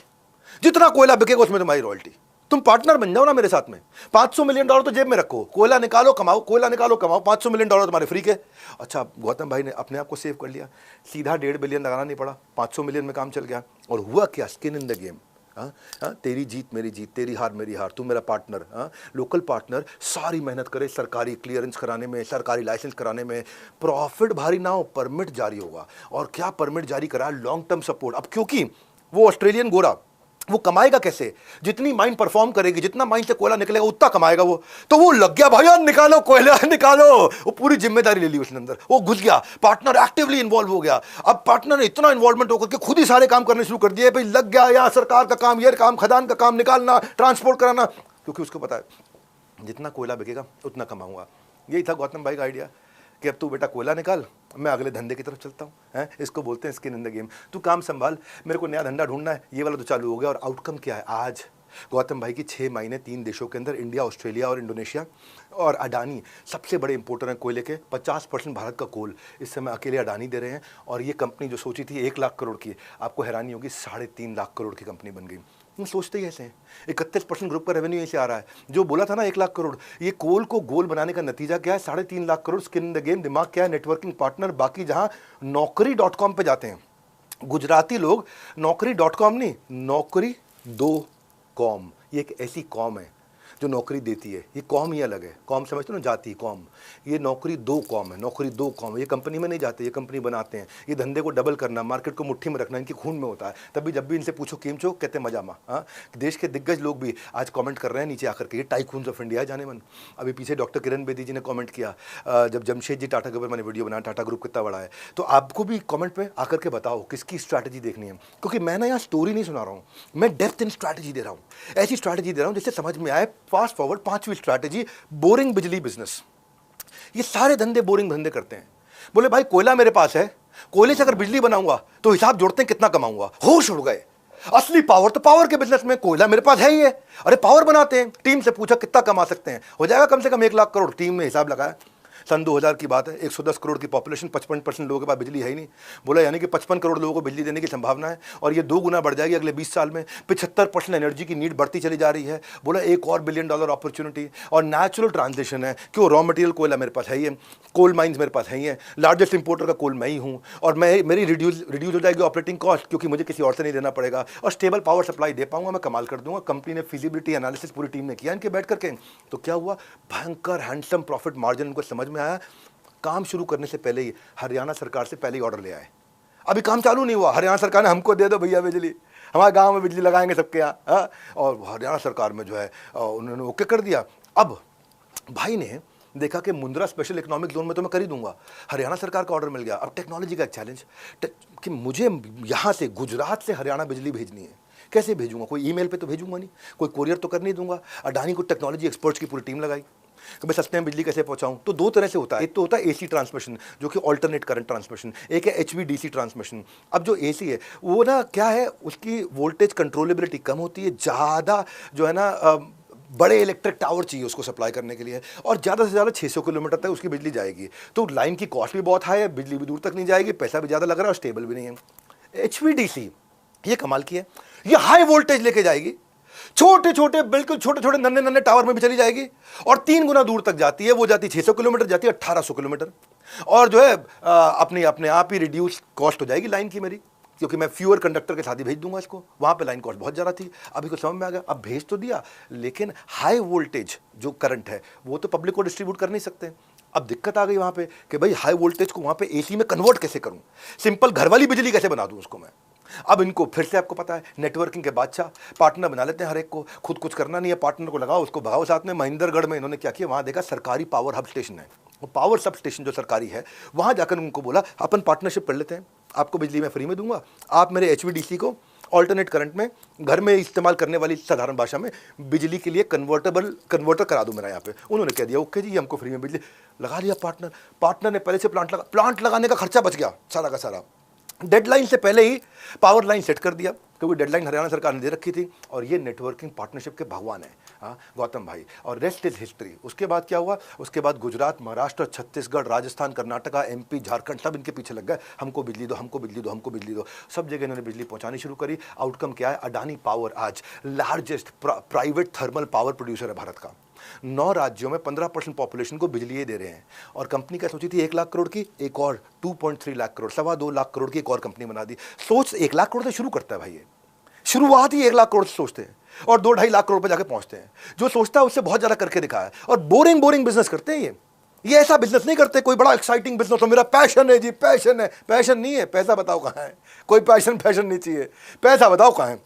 जितना कोयला बिकेगा उसमें तुम्हारी रॉयल्टी। तुम पार्टनर बन जाओ ना मेरे साथ में, $500 मिलियन तो जेब में रखो, कोयला निकालो कमाओ, कोयला निकालो कमाओ, $500 मिलियन तुम्हारे फ्री के। अच्छा, गौतम भाई ने अपने आप को सेव कर लिया, सीधा $1.5 बिलियन लगाना नहीं पड़ा, 500 मिलियन में काम चल गया। और हुआ क्या, स्किन इन द गेम। तेरी जीत मेरी जीत, तेरी हार मेरी हार, तू मेरा पार्टनर। लोकल पार्टनर सारी मेहनत करे सरकारी क्लियरेंस कराने में, सरकारी लाइसेंस कराने में, प्रॉफिट भारी ना हो, परमिट जारी होगा। और क्या परमिट जारी करा, लॉन्ग टर्म सपोर्ट। अब क्योंकि वो ऑस्ट्रेलियन गोरा, वो कमाएगा कैसे, जितनी माइन परफॉर्म करेगी, जितना माइन से कोयला निकलेगा उतना कमाएगा वो। तो वो लग गया, भाई यार निकालो कोयला निकालो, वो पूरी जिम्मेदारी ले ली उसने अंदर, वो घुस गया, पार्टनर एक्टिवली इन्वॉल्व हो गया। अब पार्टनर ने इतना इन्वॉल्वमेंट होकर के खुद ही सारे काम करने शुरू कर दिए, भाई लग गया यार सरकार का काम, ये काम, खदान का काम, निकालना, ट्रांसपोर्ट कराना, क्योंकि उसको पता है जितना कोयला बिकेगा उतना कमाऊंगा। यही था गौतम भाई का आइडिया कि अब तू बेटा कोयला निकाल, मैं अगले धंधे की तरफ चलता हूँ। इसको बोलते हैं स्किन इन द गेम। तू काम संभाल, मेरे को नया धंधा ढूंढना है, ये वाला तो चालू हो गया। और आउटकम क्या है, आज गौतम भाई की 6 महीने 3 देशों के अंदर, इंडिया, ऑस्ट्रेलिया और इंडोनेशिया। और अडानी सबसे बड़े इंपोर्टर हैं कोयले के, 50% भारत का कोल इस समय अकेले अडानी दे रहे हैं। और ये कंपनी जो सोची थी 1 लाख करोड़ की, आपको हैरानी होगी 3.5 लाख करोड़ की कंपनी बन गई। हम सोचते ही ऐसे हैं, 31% ग्रुप का रेवेन्यू ऐसे आ रहा है। जो बोला था ना 1 लाख करोड़, ये कोल को गोल बनाने का नतीजा क्या है, 3.5 lakh crore. Skin in the game, दिमाग क्या है, नेटवर्किंग पार्टनर। बाकी जहां Naukri.com पे जाते हैं गुजराती लोग, Naukri.com नहीं, Naukri.com, ये एक ऐसी कॉम है जो नौकरी देती है। ये कॉम ही अलग है, कॉम समझते हो ना, जाति कॉम। ये Naukri.com है, Naukri.com। ये कंपनी में नहीं जाते, ये कंपनी बनाते हैं। ये धंधे को डबल करना, मार्केट को मुट्ठी में रखना इनके खून में होता है। तभी जब भी इनसे पूछो केम चो, कहते हैं मजा मा। देश के दिग्गज लोग भी आज कमेंट कर रहे हैं नीचे आकर के, ये टाइकून्स ऑफ इंडिया जाने मन। अभी पीछे डॉक्टर किरण बेदी जी ने कमेंट किया, जब जमशेद जी टाटा के ऊपर मैंने वीडियो बनाया, टाटा ग्रुप कितना बड़ा है। तो आपको भी कमेंट में आकर के बताओ किसकी स्ट्रैटेजी देखनी है, क्योंकि मैं ना यहाँ स्टोरी नहीं सुना रहा हूँ, मैं डेप्थ इन स्ट्रैटेजी दे रहा हूँ। ऐसी स्ट्रैटेजी दे रहा हूँ जिससे समझ में आए। फास्ट फॉरवर्ड 5वीं स्ट्रैटेजी, बोरिंग बिजली बिजनेस। ये सारे धंधे बोरिंग धंधे करते हैं। बोले भाई कोयला मेरे पास है, कोयले से अगर बिजली बनाऊंगा तो हिसाब जोड़ते हैं कितना कमाऊंगा। होश उड़ गए। असली पावर तो पावर के बिजनेस में, कोयला मेरे पास है ही है, अरे पावर बनाते हैं। टीम से पूछा कितना कमा सकते हैं, हो जाएगा कम से कम 1 लाख करोड़। टीम में हिसाब लगाया, सन 2000 की बात है, 110 करोड़ की पॉपुलेशन, 55% लोगों के पास बिजली है ही नहीं। बोला यानी कि 55 करोड़ लोगों को बिजली देने की संभावना है और ये 2 गुना बढ़ जाएगी अगले 20 साल में। 75% एनर्जी की नीड बढ़ती चली जा रही है। बोला $1 और बिलियन अपॉर्चुनिटी। और नेचुरल ट्रांजिशन है, क्यों, रॉ मटेरियल कोयला मेरे पास है ही है, कोल माइंस मेरे पास है ही है, लार्जेस्ट इंपोर्टर का कोल मैं ही हूँ। और मेरी रिड्यूस हो जाएगी ऑपरेटिंग कॉस्ट, क्योंकि मुझे किसी और से नहीं देना पड़ेगा। और स्टेबल पावर सप्लाई दे पाऊंगा, मैं कमाल कर दूंगा। कंपनी ने फिजिबिलिटी एनालिसिस पूरी टीम ने किया इनके बैठ करके। तो क्या हुआ, भयंकर हैंडसम प्रॉफिट मार्जिन उनको समझ में आया। काम शुरू करने से पहले ही हरियाणा सरकार से पहले ही ऑर्डर ले आए। अभी काम चालू नहीं हुआ, हरियाणा सरकार ने हमको दे दो भैया बिजली, हमारे गांव में बिजली लगाएंगे सबके यहाँ। और हरियाणा सरकार में जो है उन्होंने ओके कर दिया। अब भाई ने देखा कि मुंद्रा स्पेशल इकोनॉमिक जोन में तो मैं कर ही दूंगा, हरियाणा सरकार का ऑर्डर मिल गया। अब टेक्नोलॉजी का एक चैलेंज कि मुझे यहाँ से गुजरात से हरियाणा बिजली भेजनी है, कैसे भेजूंगा, कोई ईमेल पे तो भेजूंगा नहीं, कोई कोरियर तो कर नहीं दूंगा। अडानी को टेक्नोलॉजी एक्सपर्ट्स की पूरी टीम लगाई कि मैं सस्ते में बिजली कैसे पहुंचाऊं। तो 2 तरह से होता है, एक तो होता है एसी ट्रांसमिशन जो कि अल्टरनेट करंट ट्रांसमिशन, एक है HVDC ट्रांसमिशन। अब जो एसी है वो ना क्या है, उसकी वोल्टेज कंट्रोलेबिलिटी कम होती है, ज़्यादा जो है ना बड़े इलेक्ट्रिक टावर चाहिए उसको सप्लाई करने के लिए, और ज़्यादा से ज़्यादा 600 किलोमीटर तक उसकी बिजली जाएगी। तो लाइन की कॉस्ट भी बहुत हाई है, बिजली भी दूर तक नहीं जाएगी, पैसा भी ज़्यादा लग रहा है और स्टेबल भी नहीं है। HVDC ये कमाल की है, ये हाई वोल्टेज लेके जाएगी, छोटे छोटे बिल्कुल छोटे छोटे नन्हे नन्हे टावर में भी चली जाएगी और 3 गुना दूर तक जाती है। वो जाती 600 किलोमीटर, जाती है 1800 किलोमीटर। और जो है अपने आप ही रिड्यूस कॉस्ट हो जाएगी लाइन की मेरी, क्योंकि मैं फ्यूअर कंडक्टर के साथ ही भेज दूंगा इसको। वहाँ पे लाइन कॉस्ट बहुत ज़्यादा थी, अभी को समझ में आ गया। अब भेज तो दिया, लेकिन हाई वोल्टेज जो करंट है वो तो पब्लिक को डिस्ट्रीब्यूट कर नहीं सकते। अब दिक्कत आ गई वहाँ पे कि भाई हाई वोल्टेज को वहाँ पे एसी में कन्वर्ट कैसे करूँ, सिंपल घर वाली बिजली कैसे बना दूँ उसको मैं। अब इनको फिर से आपको पता है नेटवर्किंग के बादशाह, पार्टनर बना लेते हैं हर एक को, खुद कुछ करना नहीं है, पार्टनर को लगाओ, उसको भगाओ साथ में। महेंद्रगढ़ में इन्होंने क्या किया, वहाँ देखा सरकारी पावर हब स्टेशन है, वो पावर सब स्टेशन जो सरकारी है, वहाँ जाकर उनको बोला अपन पार्टनरशिप कर लेते हैं, आपको बिजली मैं फ्री में दूंगा, आप मेरे HVDC को ऑल्टरनेट करंट में घर में इस्तेमाल करने वाली साधारण भाषा में बिजली के लिए कन्वर्टर करा दो मेरा यहाँ पे। उन्होंने कह दिया ओके जी, हमको फ्री में बिजली लगा दिया। पार्टनर ने पहले से प्लांट लगाने का खर्चा बच गया सारा का सारा। डेडलाइन से पहले ही पावर लाइन सेट कर दिया, क्योंकि डेडलाइन हरियाणा सरकार ने दे रखी थी। और ये नेटवर्किंग पार्टनरशिप के भगवान है। हाँ, गौतम भाई, और रेस्ट इज हिस्ट्री। उसके बाद क्या हुआ? उसके बाद गुजरात, महाराष्ट्र, छत्तीसगढ़, राजस्थान, कर्नाटका, एमपी, झारखंड सब इनके पीछे लग गए, हमको बिजली दो, हमको बिजली दो, हमको बिजली दो। सब जगह इन्होंने बिजली पहुंचानी शुरू करी। आउटकम क्या है? अडानी पावर आज largest private thermal power producer है भारत का। 9 राज्यों में 15% पॉपुलेशन को बिजली दे रहे हैं। और कंपनी क्या सोची थी? 1 लाख करोड़ की, एक और 2.3 लाख करोड़, 2.25 लाख करोड़ की एक और कंपनी बना दी। सोच 1 लाख करोड़ से शुरू करता है भाई, ये शुरुआत ही 1 लाख करोड़ से सोचते हैं और 2-2.5 लाख करोड़ पे जाके पहुंचते हैं। जो सोचता है उससे बहुत ज्यादा करके दिखाया है। और बोरिंग बिजनेस करते हैं ये ऐसा बिजनेस नहीं करते कोई बड़ा एक्साइटिंग बिजनेस हो, मेरा पैशन है जी, पैशन है। पैशन नहीं है, पैसा बताओ कहाँ है? कोई पैशन नहीं चाहिए, पैसा बताओ कहाँ है?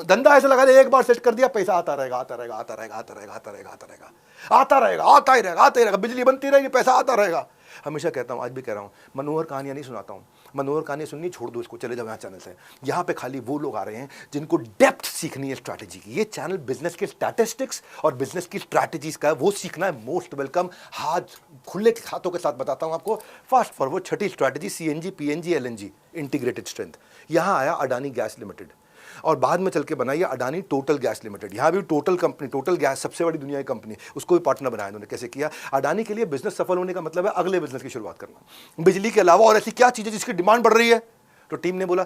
धंधा ऐसा लगा दे, एक बार सेट कर दिया, पैसा आता रहेगा, आता रहेगा, आता रहेगा, आता रहेगा, आता रहेगा, आता रहेगा, आता रहेगा, आता ही रहेगा, आता ही रहेगा, बिजली बनती रहेगी, पैसा आता रहेगा। हमेशा कहता हूँ, आज भी कह रहा हूँ, मनोहर कहानियाँ नहीं सुनाता हूँ। मनोहर कहानी सुननी छोड़ दो, इसको चले जाओ यहाँ चैनल से। यहाँ पे खाली वो लोग आ रहे हैं जिनको डेप्थ सीखनी है स्ट्रैटेजी की। ये चैनल बिजनेस के स्टैटिस्टिक्स और बिजनेस की स्ट्रैटेजीज का है, वो सीखना है। Most welcome. हाथ खुले हाथों के साथ बताता हूँ आपको। फास्ट फॉरवर्ड, छठी strategy, CNG, PNG, LNG integrated strength. यहाँ आया अडानी गैस लिमिटेड और बाद में चल के बनाई अडानी टोटल गैस लिमिटेड। यहाँ भी टोटल कंपनी, टोटल गैस सबसे बड़ी दुनिया की कंपनी, उसको भी पार्टनर बनाया उन्होंने। कैसे किया? अडानी के लिए बिजनेस सफल होने का मतलब है अगले बिजनेस की शुरुआत करना। बिजली के अलावा और ऐसी क्या चीज़ है जिसकी डिमांड बढ़ रही है? तो टीम ने बोला,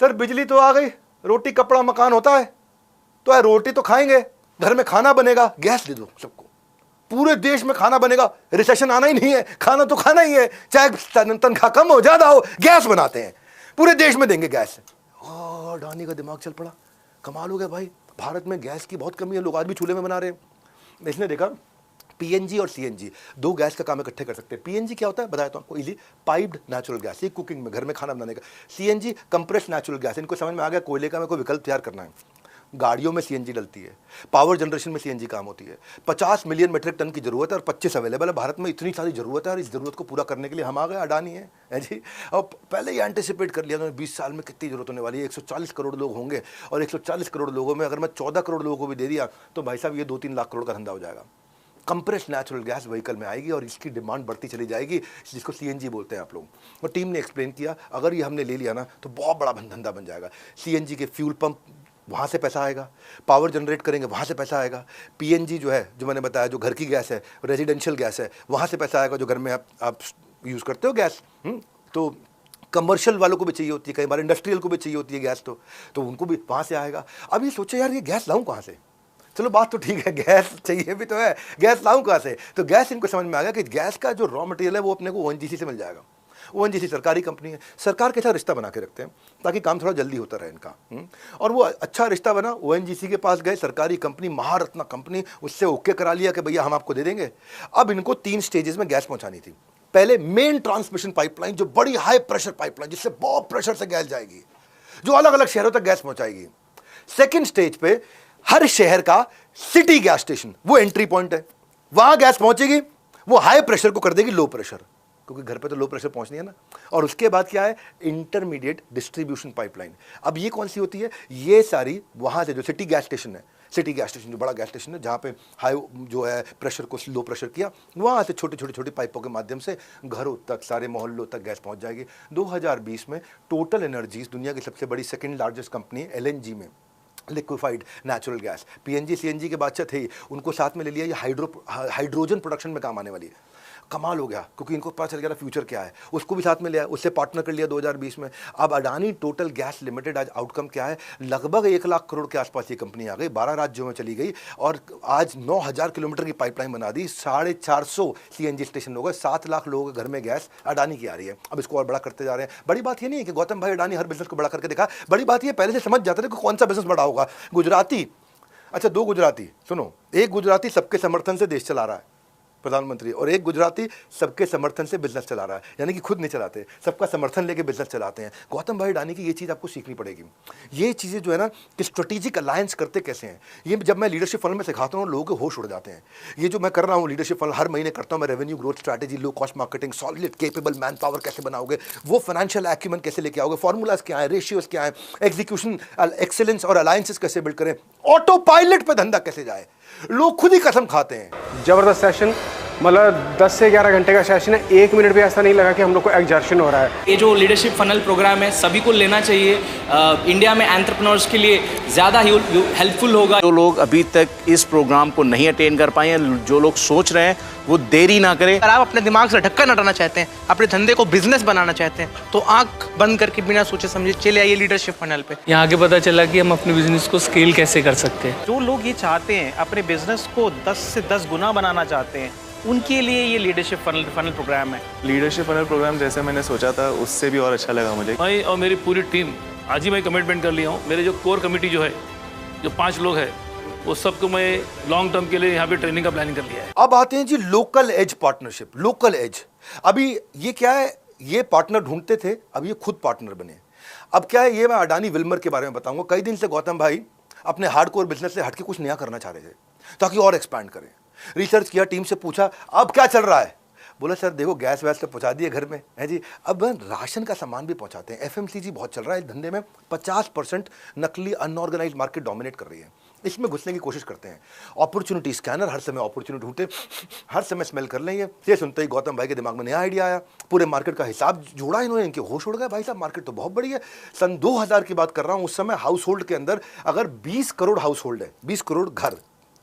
सर बिजली तो आ गई, रोटी कपड़ा मकान होता है, तो रोटी तो खाएंगे, घर में खाना बनेगा, गैस दे दो सबको, पूरे देश में खाना बनेगा, रिसेशन आना ही नहीं है, खाना तो खाना ही है, चाहे तनख्वाह कम हो ज्यादा हो, गैस बनाते हैं, पूरे देश में देंगे गैस। अडानी का दिमाग चल पड़ा, कमाल हो गया भाई, भारत में गैस की बहुत कमी है, लोग आज भी चूल्हे में बना रहे हैं। इसने देखा PNG और CNG, 2 गैस का काम इकट्ठे कर सकते हैं। PNG क्या होता है बताया तो आपको इजी, पाइप्ड नेचुरल गैस, ये कुकिंग में, घर में खाना बनाने का। CNG कंप्रेस्ड नेचुरल गैस, इनको समझ में आ गया कोयले का में कोई विकल्प तैयार करना है। गाड़ियों में CNG डलती है, पावर जनरेशन में CNG काम होती है। 50 मिलियन मीट्रिक टन की जरूरत है और 25 अवेलेबल है। भारत में इतनी सारी जरूरत है और इस जरूरत को पूरा करने के लिए हम आ गए, अडानी है जी। और पहले ही एंटिसिपेट कर लिया उन्होंने 20 साल में कितनी जरूरत होने वाली है। 140 करोड़ लोग होंगे और 140 करोड़ लोगों में अगर मैं 14 करोड़ लोगों को भी दे दिया तो भाई साहब ये 2-3 लाख करोड़ का धंधा हो जाएगा। कंप्रेस्ड नेचुरल गैस व्हीकल में आएगी और इसकी डिमांड बढ़ती चली जाएगी, जिसको CNG बोलते हैं आप लोग। और टीम ने एक्सप्लेन किया, अगर ये हमने ले लिया ना तो बहुत बड़ा धंधा बन जाएगा। CNG के फ्यूल पंप, वहाँ से पैसा आएगा, पावर जनरेट करेंगे वहाँ से पैसा आएगा। PNG जो है, जो मैंने बताया, जो घर की गैस है, रेजिडेंशियल गैस है, वहाँ से पैसा आएगा, जो घर में आप यूज़ करते हो गैस। तो कमर्शियल वालों को भी चाहिए होती है, कई बार इंडस्ट्रियल को भी चाहिए होती है गैस, तो उनको भी वहाँ से आएगा। अब ये सोचो यार, ये गैस लाऊं कहाँ से? चलो बात तो ठीक है, गैस चाहिए भी तो है, गैस लाऊं कहाँ से? तो गैस इनको समझ में आ गया कि गैस का जो रॉ मटेरियल है वो अपने को ONGC से मिल जाएगा। ONGC सरकारी कंपनी है, सरकार के साथ रिश्ता बना के रखते हैं ताकि काम थोड़ा जल्दी होता रहे इनका। और वो अच्छा रिश्ता बना, ONGC के पास गए, सरकारी कंपनी, महारत्ना कंपनी, उससे ओके करा लिया कि भैया हम आपको दे देंगे। अब इनको 3 स्टेजेस में गैस पहुंचानी थी। पहले मेन ट्रांसमिशन पाइपलाइन, जो बड़ी हाई प्रेशर पाइपलाइन, जिससे बहुत प्रेशर से गैस जाएगी, जो अलग अलग शहरों तक गैस पहुंचाएगी। सेकेंड स्टेज पे हर शहर का सिटी गैस स्टेशन, वो एंट्री पॉइंट है, वहां गैस पहुंचेगी, वो हाई प्रेशर को कर देगी लो प्रेशर, क्योंकि घर पे तो लो प्रेशर पहुंचनी है ना। और उसके बाद क्या है? Intermediate distribution pipeline. अब ये कौन सी होती है? ये सारी वहां से, जो सिटी गैस स्टेशन है, सिटी गैस स्टेशन जो बड़ा गैस स्टेशन है जहाँ पे हाई जो है प्रेशर को लो प्रेशर किया, वहाँ से छोटी पाइपों के माध्यम से घरों तक, सारे मोहल्लों तक गैस पहुँच जाएगी। 2020 में टोटल एनर्जीज, दुनिया की सबसे बड़ी सेकेंड लार्जेस्ट कंपनी LNG में, liquefied natural gas, PNG CNG के बादशाह थे, उनको साथ में ले लिया। ये हाइड्रोजन प्रोडक्शन में काम आने वाली है। कमाल हो गया, क्योंकि इनको पता चल गया फ्यूचर क्या है, उसको भी साथ में लिया, उससे पार्टनर कर लिया 2020 में। अब अडानी टोटल गैस लिमिटेड आज आउटकम क्या है? लगभग 1 लाख करोड़ के आसपास ये कंपनी आ गई, 12 राज्यों में चली गई और आज 9000 किलोमीटर की पाइपलाइन बना दी, 450 CNG स्टेशन हो गए, 7 लाख लोगों के घर में गैस अडानी की आ रही है। अब इसको और बड़ा करते जा रहे हैं। बड़ी बात ये नहीं है कि गौतम भाई अडानी हर बिजनेस को बड़ा करके दिखा, बड़ी बात ये पहले से समझ जाते थे कि कौन सा बिजनेस बड़ा होगा। गुजराती, अच्छा 2 गुजराती, सुनो, एक गुजराती सबके समर्थन से देश चला रहा है, प्रधानमंत्री, और एक गुजराती सबके समर्थन से बिजनेस चला रहा है, यानी कि खुद नहीं चलाते, सबका समर्थन लेके बिजनेस चलाते हैं। गौतम भाई अडानी की ये चीज़ आपको सीखनी पड़ेगी। ये चीज़ें जो है ना कि स्ट्रेटेजिक अलायंस करते कैसे हैं, ये जब मैं लीडरशिप फनल में सिखाता हूँ लोगों के होश उड़ जाते हैं। ये जो मैं कर रहा हूँ लीडरशिप फनल, हर महीने करता हूँ मैं, revenue growth strategy, low cost marketing, solid capable man power कैसे बनाओगे, वो फाइनेंशियल एक्यूमेंट कैसे लेके आओगे, फॉर्मूलाज क्या है, रेशियोज क्या है, एग्जीक्यूशन एक्सेलेंस और अलायंसेस कैसे बिल्ड करें, ऑटो पायलट पे धंधा कैसे जाए, लोग खुद ही कसम खाते हैं। जबरदस्त सेशन, मतलब 10 से 11 घंटे का सेशन है, 1 मिनट भी ऐसा नहीं लगा कि हम लोग को एग्जॉर्शन हो रहा है। ये जो लीडरशिप फनल प्रोग्राम है सभी को लेना चाहिए। इंडिया में एंटरप्रेन्योर्स के लिए ज़्यादा हेल्पफुल होगा। जो लोग अभी तक इस प्रोग्राम को नहीं अटेंड कर पाए हैं, जो लोग सोच रहे हैं वो देरी ना करें। अगर आप अपने दिमाग से ढक्कन हटाना चाहते हैं, अपने धंधे को बिजनेस बनाना चाहते हैं, तो आंख बंद करके बिना सोचे समझे चले आइए लीडरशिप फनल पे। यहाँ आगे पता चला कि हम अपने बिजनेस को स्केल कैसे कर सकते हैं। जो लोग ये चाहते हैं अपने बिजनेस को 10 से 10 गुना बनाना चाहते हैं, उनके लिए ये लीडरशिप फनल प्रोग्राम है। लीडरशिप फनल प्रोग्राम जैसे मैंने सोचा था उससे भी और अच्छा लगा मुझे। मैं और मेरी पूरी टीम आज ही मैं कमिटमेंट कर लिया हूँ। मेरे जो कोर कमेटी जो है, जो 5 लोग हैं, वो सबको मैं लॉन्ग टर्म के लिए यहाँ पे ट्रेनिंग का प्लानिंग कर लिया है। अब आते हैं जी local edge partnership. Local edge अभी ये क्या है, ये पार्टनर ढूंढते थे, अब ये खुद पार्टनर बने। अब क्या है, ये मैं अडानी विल्मर के बारे में बताऊंगा। कई दिन से गौतम भाई अपने हार्डकोर बिजनेस से हटके कुछ नया करना चाह रहे थे ताकि और एक्सपैंड करें। रिसर्च किया, टीम से पूछा अब क्या चल रहा है। बोला सर देखो गैस वैस तो पहुंचा दिए घर में है जी, अब राशन का सामान भी पहुंचाते हैं। एफएमसीजी बहुत चल रहा है इस धंधे में। 50% नकली अनऑर्गेनाइज्ड मार्केट डोमिनेट कर रही है। इसमें घुसने की कोशिश करते हैं। अपॉर्चुनिटी स्कैनर हर समय अपॉर्चुनिटी ढूंढते, हर समय स्मेल कर लेंगे। ये सुनते ही गौतम भाई के दिमाग में नया आइडिया आया। पूरे मार्केट का हिसाब जोड़ा इन्होंने, इनके होश उड़ गए। भाई साहब मार्केट तो बहुत बड़ी है। सन 2000 की बात कर रहा हूँ। उस समय हाउस होल्ड के अंदर अगर 20 करोड़ हाउस होल्ड है, 20 करोड़ घर,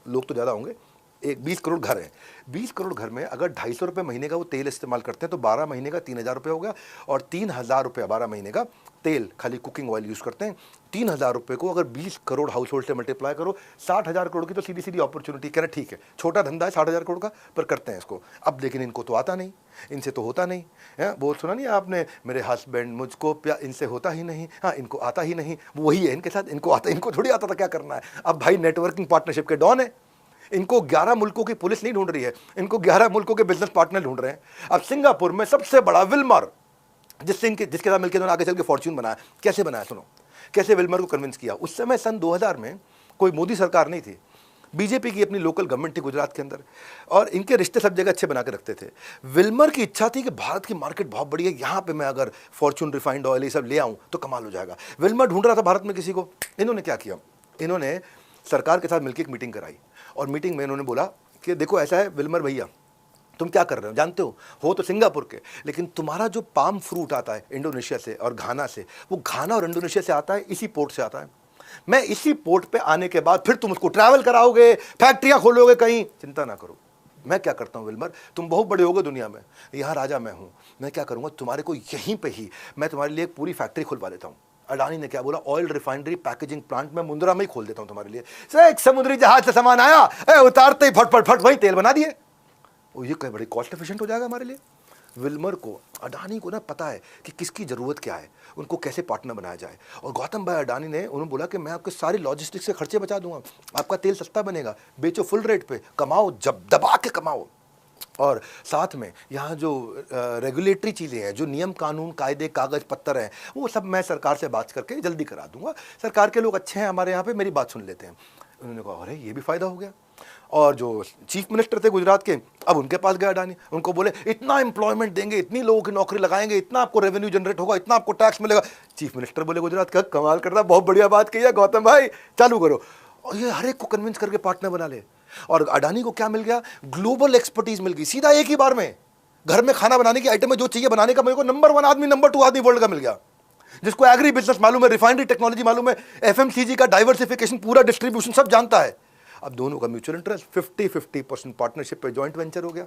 लोग तो ज़्यादा होंगे, 20 करोड़ घर है। 20 करोड़ घर में अगर 250 रुपये महीने का वो तेल इस्तेमाल करते हैं तो 12 महीने का 3000 रुपये हो गया। और 3000 रुपये 12 महीने का तेल खाली कुकिंग ऑयल यूज़ करते हैं। 3000 रुपये को अगर 20 करोड़ हाउस होल्ड से मल्टीप्लाई करो, 60,000 करोड़ की तो सीधी सीधी अपॉर्चुनिटी। कह रहे ठीक है छोटा धंधा है 60,000 करोड़ का, पर करते हैं इसको। अब लेकिन इनको तो आता नहीं, इनसे तो होता नहीं है। वो सुना नहीं आपने, मेरे हस्बैंड मुझको प्यार, इनसे होता ही नहीं। हाँ इनको आता ही नहीं, वो वही है इनके साथ। इनको आता, इनको थोड़ी आता था क्या करना है। अब भाई नेटवर्किंग पार्टनरशिप के डॉन है। इनको 11 मुल्कों की पुलिस नहीं ढूंढ रही है, इनको 11 मुल्कों के बिजनेस पार्टनर ढूंढ रहे हैं। अब सिंगापुर में सबसे बड़ा विल्मर, जिसके साथ मिलकर उन्होंने आगे चल के फॉर्च्यून बनाया। कैसे बनाया सुनो, कैसे विल्मर को कन्विंस किया। उस समय सन 2000 में कोई मोदी सरकार नहीं थी, बीजेपी की अपनी लोकल गवर्नमेंट थी गुजरात के अंदर, और इनके रिश्ते सब जगह अच्छे बना के रखते थे। विल्मर की इच्छा थी कि भारत की मार्केट बहुत बड़ी है, यहाँ पे मैं अगर फॉर्च्यून रिफाइंड ऑयल ये सब ले आऊँ तो कमाल हो जाएगा। विल्मर ढूंढ रहा था भारत में किसी को। इन्होंने क्या किया, इन्होंने सरकार के साथ मिलकर एक मीटिंग कराई। और मीटिंग में इन्होंने बोला कि देखो ऐसा है विल्मर भैया, तुम क्या कर रहे हो जानते हो तो सिंगापुर के, लेकिन तुम्हारा जो पाम फ्रूट आता है इंडोनेशिया से और घाना से, वो घाना और इंडोनेशिया से आता है, इसी पोर्ट से आता है। मैं इसी पोर्ट पे आने के बाद फिर तुम उसको ट्रैवल कराओगे, फैक्ट्रियां खोलोगे कहीं, चिंता ना करो। मैं क्या करता हूँ विल्मर, तुम बहुत बड़े होगे दुनिया में, यहाँ राजा मैं हूँ। मैं क्या करूँगा, तुम्हारे को यहीं पे ही मैं तुम्हारे लिए एक पूरी फैक्ट्री खुलवा देता हूँ। अडानी ने क्या बोला, ऑयल रिफाइनरी पैकेजिंग प्लांट में मुंद्रा में ही खोल देता हूँ तुम्हारे लिए। एक समुद्री जहाज से सामान आया, उतारते ही फट फट फट वही तेल बना दिए। वो ये कहीं बड़ी कॉस्ट एफिशिएंट हो जाएगा हमारे लिए। विल्मर को, अडानी को ना पता है कि किसकी ज़रूरत क्या है, उनको कैसे पार्टनर बनाया जाए। और गौतम भाई अडानी ने उन्होंने बोला कि मैं आपके सारे लॉजिस्टिक्स के खर्चे बचा दूंगा, आपका तेल सस्ता बनेगा, बेचो फुल रेट पे, कमाओ जब दबा के कमाओ। और साथ में यहाँ जो रेगुलेटरी चीज़ें हैं, जो नियम कानून कायदे कागज़ पत्तर हैं, वो सब मैं सरकार से बात करके जल्दी करा दूंगा। सरकार के लोग अच्छे हैं हमारे यहाँ पे, मेरी बात सुन लेते हैं। उन्होंने कहा अरे ये भी फ़ायदा हो गया। और जो चीफ मिनिस्टर थे गुजरात के, अब उनके पास गया अडानी, उनको बोले इतना एम्प्लॉयमेंट देंगे, इतनी लोगों की नौकरी लगाएंगे, इतना आपको रेवेन्यू जनरेट होगा, इतना आपको टैक्स मिलेगा। चीफ मिनिस्टर बोले गुजरात का, कमाल करता, बहुत बढ़िया बात कही है गौतम भाई, चालू करो। और ये हर एक को कन्विंस करके पार्टनर बना ले। और अडानी को क्या मिल गया, ग्लोबल एक्सपर्टीज मिल गई सीधा एक ही बार में। घर में खाना बनाने की आइटम में जो चाहिए बनाने का, मेरे को नंबर 1 आदमी, नंबर 2 आदमी वर्ल्ड का मिल गया, जिसको एग्री बिजनेस मालूम है, रिफाइनरी टेक्नोलॉजी मालूम है, एफएमसीजी का डाइवर्सिफिकेशन, पूरा डिस्ट्रीब्यूशन सब जानता है। अब दोनों का म्यूचुअल इंटरेस्ट 50-50% पार्टनरशिप पे जॉइंट वेंचर हो गया।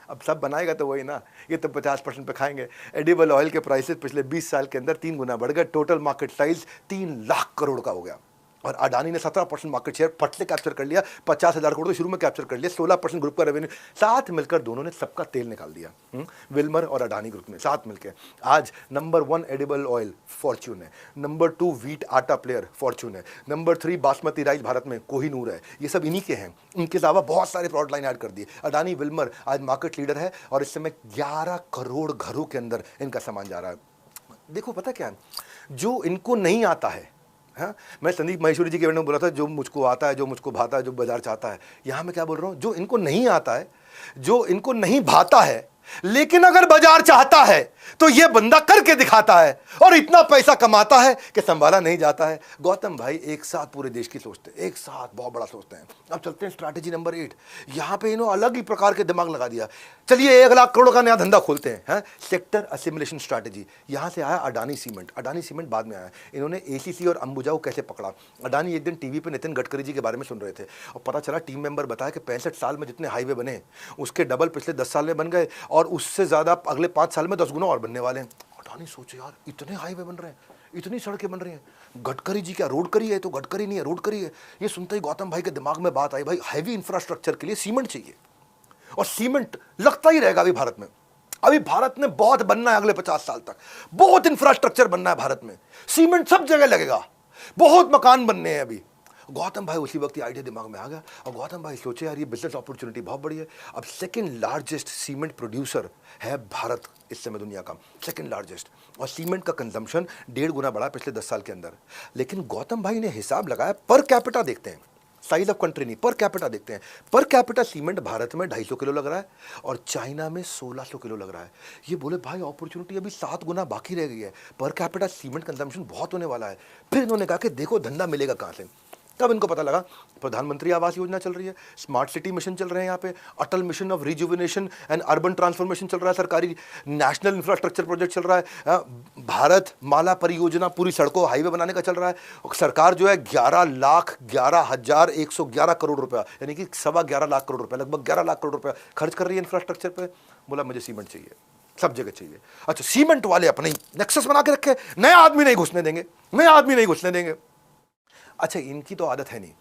अब सब बनाएगा तो वही ना, ये तो 50% पे खाएंगे। एडिबल ऑयल के प्राइसेस पिछले 20 साल के अंदर 3 गुना बढ़ गए। Total market size 3 lakh crore का हो गया। और अडानी ने 17% मार्केट शेयर फट से कैप्चर कर लिया। 50,000 करोड़ तो शुरू में कैप्चर कर लिया। 16% ग्रुप का रेवेन्यू, साथ मिलकर दोनों ने सबका तेल निकाल दिया। विल्मर और अडानी ग्रुप ने साथ मिलकर आज नंबर 1 एडिबल ऑयल फॉर्च्यून है, नंबर 2 व्हीट आटा प्लेयर फॉर्च्यून है, नंबर 3 बासमती राइस भारत में कोहिनूर है। ये सब इन्हीं के हैं। इनके अलावा बहुत सारे प्रोडक्ट लाइन ऐड कर दिए। अडानी विल्मर आज मार्केट लीडर है और इस समय 11 करोड़ घरों के अंदर इनका सामान जा रहा है। देखो पता क्या है, जो इनको नहीं आता है, हाँ, मैं संदीप महेश्वरी जी के बारे में बोला था, जो मुझको आता है, जो मुझको भाता है, जो बाजार चाहता है। यहाँ मैं क्या बोल रहा हूँ, जो इनको नहीं आता है, जो इनको नहीं भाता है, लेकिन अगर बाजार चाहता है तो यह बंदा करके दिखाता है और इतना पैसा कमाता है कि संभाला नहीं जाता है। गौतम भाई एक साथ पूरे देश की सोचते हैं, एक साथ बहुत बड़ा सोचते हैं। अब चलते हैं स्ट्रैटेजी नंबर 8। यहां पे इन्होंने अलग ही प्रकार के दिमाग लगा दिया। चलिए 1 लाख करोड़ का नया धंधा खोलते हैं, सेक्टर असिमुलेशन स्ट्रैटेजी। यहां से आया अडानी सीमेंट। अडानी सीमेंट बाद में आया। इन्होंने एसीसी और अंबुजा को कैसे पकड़ा। अडानी एक दिन टीवी पे नितिन गडकरी जी के बारे में सुन रहे थे और पता चला टीम मेंबर बताया कि 65 साल में जितने हाईवे बने उसके डबल पिछले 10 साल में बन गए और उससे ज्यादा अगले 5 साल में 10 गुना और बनने वाले हैं। अडानी सोचे यार इतने हाईवे बन रहे हैं, इतनी सड़कें बन रही हैं, गडकरी जी क्या रोड करी है? तो गडकरी नहीं है, रोड करी है। ये सुनते ही गौतम भाई के दिमाग में बात आई, भाई हैवी इंफ्रास्ट्रक्चर के लिए सीमेंट चाहिए और सीमेंट लगता ही रहेगा अभी भारत में। अभी भारत में बहुत बनना है, अगले 50 साल तक बहुत इंफ्रास्ट्रक्चर बनना है भारत में, सीमेंट सब जगह लगेगा, बहुत मकान बनने हैं अभी। गौतम भाई उसी वक्त ये आइडिया दिमाग में आ गया और गौतम भाई सोचे यार ये बिजनेस अपॉर्चुनिटी बहुत बड़ी है। अब सेकंड लार्जेस्ट सीमेंट प्रोड्यूसर है भारत इस समय दुनिया का, सेकंड लार्जेस्ट, और सीमेंट का कंजम्पशन 1.5 गुना बढ़ा पिछले 10 साल के अंदर। लेकिन गौतम भाई ने हिसाब लगाया, पर कैपिटा देखते हैं, साइज ऑफ कंट्री नहीं, पर कैपिटा देखते हैं। पर कैपिटा सीमेंट भारत में 250 किलो लग रहा है और चाइना में 1600 किलो लग रहा है। ये बोले भाई अपॉर्चुनिटी अभी 7 गुना बाकी रह गई है, पर कैपिटा सीमेंट कंजम्पशन बहुत होने वाला है। फिर इन्होंने कहा कि देखो धंधा मिलेगा कहाँ से। तब इनको पता लगा प्रधानमंत्री आवास योजना चल रही है, स्मार्ट सिटी मिशन चल रहे हैं, यहाँ पे Atal mission of rejuvenation and urban transformation चल रहा है, सरकारी नेशनल इंफ्रास्ट्रक्चर प्रोजेक्ट चल रहा है, भारत माला परियोजना पूरी सड़कों हाईवे बनाने का चल रहा है। सरकार जो है 11,11,111 करोड़ रुपया यानी कि 11.25 लाख करोड़ रुपया, लगभग 11 लाख करोड़ रुपया खर्च कर रही है इंफ्रास्ट्रक्चर पे। बोला मुझे सीमेंट चाहिए, सब जगह चाहिए। अच्छा सीमेंट वाले अपने नेक्सस बना के रखे, नया आदमी नहीं घुसने देंगे, नया आदमी नहीं घुसने देंगे। अच्छा इनकी तो आदत है नहीं,